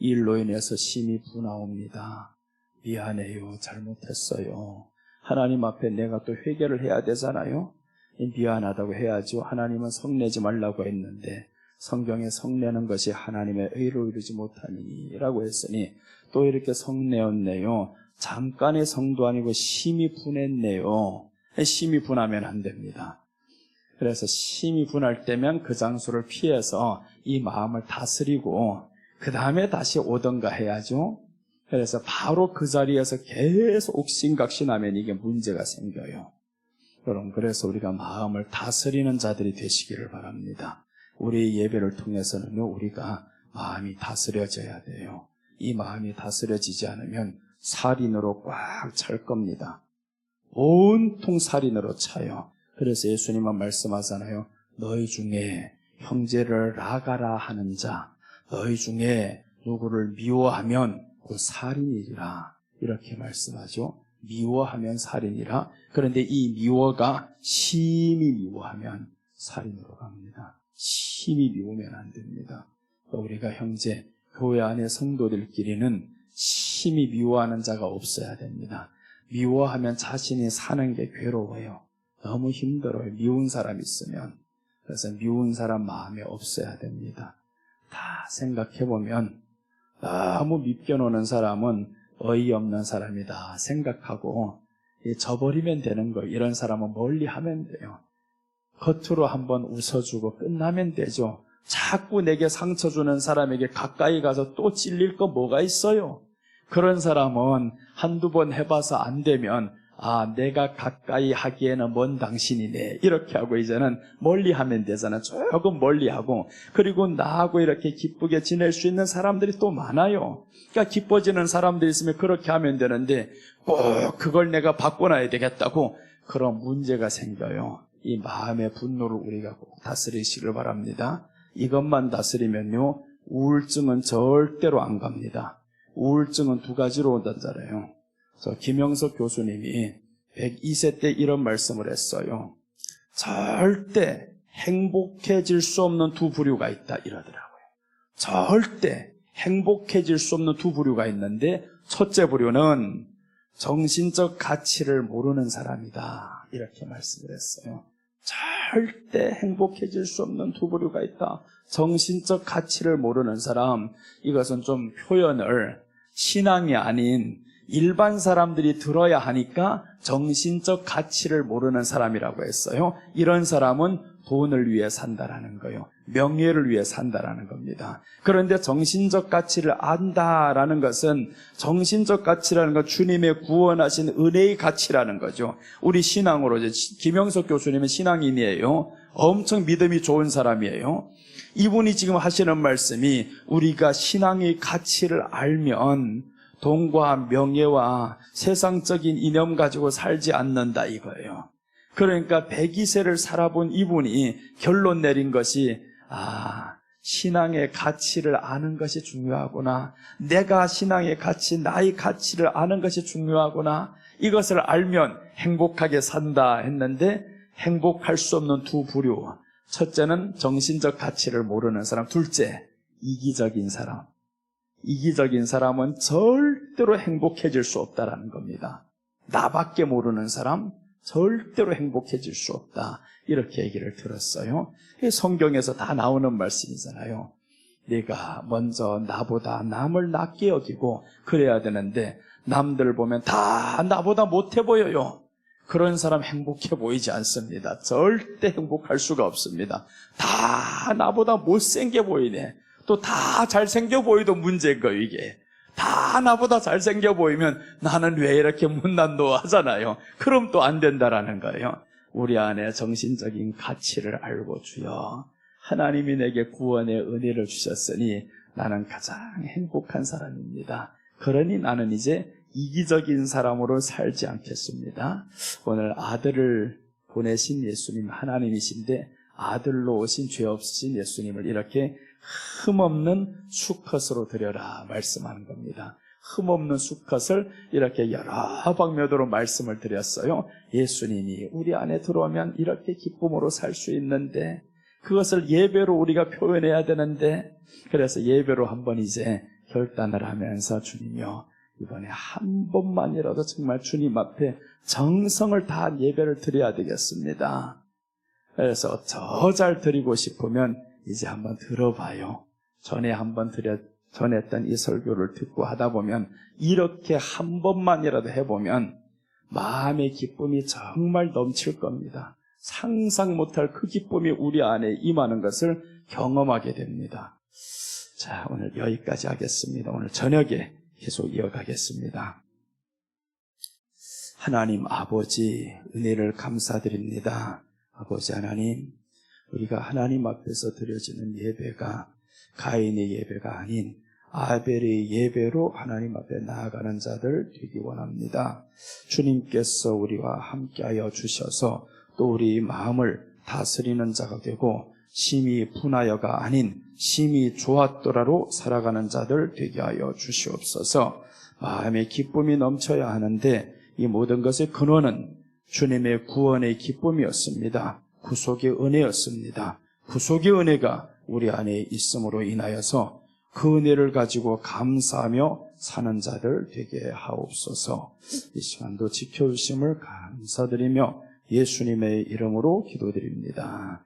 이 일로 인해서 심히 분하옵니다. 미안해요. 잘못했어요. 하나님 앞에 내가 또 회개를 해야 되잖아요. 미안하다고 해야죠. 하나님은 성내지 말라고 했는데 성경에 성내는 것이 하나님의 의를 이루지 못하니 라고 했으니 또 이렇게 성내었네요. 잠깐의 성도 아니고 심히 분했네요. 심히 분하면 안 됩니다. 그래서 심히 분할 때면 그 장소를 피해서 이 마음을 다스리고 그 다음에 다시 오던가 해야죠. 그래서 바로 그 자리에서 계속 옥신각신하면 이게 문제가 생겨요. 여러분, 그래서 우리가 마음을 다스리는 자들이 되시기를 바랍니다. 우리의 예배를 통해서는요, 우리가 마음이 다스려져야 돼요. 이 마음이 다스려지지 않으면 살인으로 꽉 찰 겁니다. 온통 살인으로 차요. 그래서 예수님은 말씀하잖아요. 너희 중에 형제를 나가라 하는 자, 너희 중에 누구를 미워하면 그 살인이라 이렇게 말씀하죠. 미워하면 살인이라. 그런데 이 미워가 심히 미워하면 살인으로 갑니다. 심히 미우면 안 됩니다. 우리가 형제, 교회 안의 성도들끼리는 심히 미워하는 자가 없어야 됩니다. 미워하면 자신이 사는 게 괴로워요. 너무 힘들어요. 미운 사람 있으면. 그래서 미운 사람 마음에 없어야 됩니다. 다 생각해보면 너무 밉게 노는 사람은 어이없는 사람이다 생각하고 져버리면 되는 거예요. 이런 사람은 멀리 하면 돼요. 겉으로 한번 웃어주고 끝나면 되죠. 자꾸 내게 상처 주는 사람에게 가까이 가서 또 찔릴 거 뭐가 있어요? 그런 사람은 한두 번 해봐서 안 되면 아, 내가 가까이 하기에는 먼 당신이네. 이렇게 하고 이제는 멀리 하면 되잖아. 조금 멀리 하고. 그리고 나하고 이렇게 기쁘게 지낼 수 있는 사람들이 또 많아요. 그러니까 기뻐지는 사람들이 있으면 그렇게 하면 되는데 꼭 그걸 내가 바꿔놔야 되겠다고 그런 문제가 생겨요. 이 마음의 분노를 우리가 꼭 다스리시길 바랍니다. 이것만 다스리면요, 우울증은 절대로 안 갑니다. 우울증은 두 가지로 온다잖아요. 김영석 교수님이 102세 때 이런 말씀을 했어요. 절대 행복해질 수 없는 두 부류가 있다 이러더라고요. 절대 행복해질 수 없는 두 부류가 있는데 첫째 부류는 정신적 가치를 모르는 사람이다 이렇게 말씀을 했어요. 절대 행복해질 수 없는 두 부류가 있다. 정신적 가치를 모르는 사람, 이것은 좀 표현을 신앙이 아닌 일반 사람들이 들어야 하니까 정신적 가치를 모르는 사람이라고 했어요. 이런 사람은 돈을 위해 산다라는 거예요. 명예를 위해 산다라는 겁니다. 그런데 정신적 가치를 안다라는 것은 정신적 가치라는 건 주님의 구원하신 은혜의 가치라는 거죠. 우리 신앙으로 김영석 교수님은 신앙인이에요. 엄청 믿음이 좋은 사람이에요. 이분이 지금 하시는 말씀이 우리가 신앙의 가치를 알면 돈과 명예와 세상적인 이념 가지고 살지 않는다 이거예요. 그러니까 102세를 살아본 이분이 결론 내린 것이 신앙의 가치를 아는 것이 중요하구나. 내가 신앙의 가치, 나의 가치를 아는 것이 중요하구나. 이것을 알면 행복하게 산다 했는데 행복할 수 없는 두 부류. 첫째는 정신적 가치를 모르는 사람. 둘째, 이기적인 사람. 이기적인 사람은 절대로 행복해질 수 없다라는 겁니다. 나밖에 모르는 사람 절대로 행복해질 수 없다. 이렇게 얘기를 들었어요. 성경에서 다 나오는 말씀이잖아요. 네가 먼저 나보다 남을 낮게 여기고 그래야 되는데 남들 보면 다 나보다 못해 보여요. 그런 사람 행복해 보이지 않습니다. 절대 행복할 수가 없습니다. 다 나보다 못생겨 보이네. 또 다 잘생겨 보이도 문제인 거예요, 이게. 다 나보다 잘생겨 보이면 나는 왜 이렇게 못난노 하잖아요. 그럼 또 안 된다라는 거예요. 우리 안에 정신적인 가치를 알고 주여, 하나님이 내게 구원의 은혜를 주셨으니 나는 가장 행복한 사람입니다. 그러니 나는 이제 이기적인 사람으로 살지 않겠습니다. 오늘 아들을 보내신 예수님 하나님이신데 아들로 오신 죄 없으신 예수님을 이렇게 흠없는 수컷으로 드려라 말씀하는 겁니다. 흠없는 수컷을 이렇게 여러 방면으로 말씀을 드렸어요. 예수님이 우리 안에 들어오면 이렇게 기쁨으로 살 수 있는데 그것을 예배로 우리가 표현해야 되는데, 그래서 예배로 한번 이제 결단을 하면서 주님이여 이번에 한 번만이라도 정말 주님 앞에 정성을 다한 예배를 드려야 되겠습니다. 그래서 더 잘 드리고 싶으면 이제 한번 들어봐요. 전에 한번 전했던 이 설교를 듣고 하다 보면 이렇게 한 번만이라도 해보면 마음의 기쁨이 정말 넘칠 겁니다. 상상 못할 그 기쁨이 우리 안에 임하는 것을 경험하게 됩니다. 자, 오늘 여기까지 하겠습니다. 오늘 저녁에 계속 이어가겠습니다. 하나님 아버지, 은혜를 감사드립니다. 아버지 하나님, 우리가 하나님 앞에서 드려지는 예배가 가인의 예배가 아닌 아벨의 예배로 하나님 앞에 나아가는 자들 되기 원합니다. 주님께서 우리와 함께하여 주셔서 또 우리 마음을 다스리는 자가 되고 심히 분하여가 아닌 심히 좋았더라로 살아가는 자들 되게 하여 주시옵소서. 마음의 기쁨이 넘쳐야 하는데 이 모든 것의 근원은 주님의 구원의 기쁨이었습니다. 구속의 은혜였습니다. 구속의 은혜가 우리 안에 있음으로 인하여서 그 은혜를 가지고 감사하며 사는 자들 되게 하옵소서. 이 시간도 지켜주심을 감사드리며 예수님의 이름으로 기도드립니다.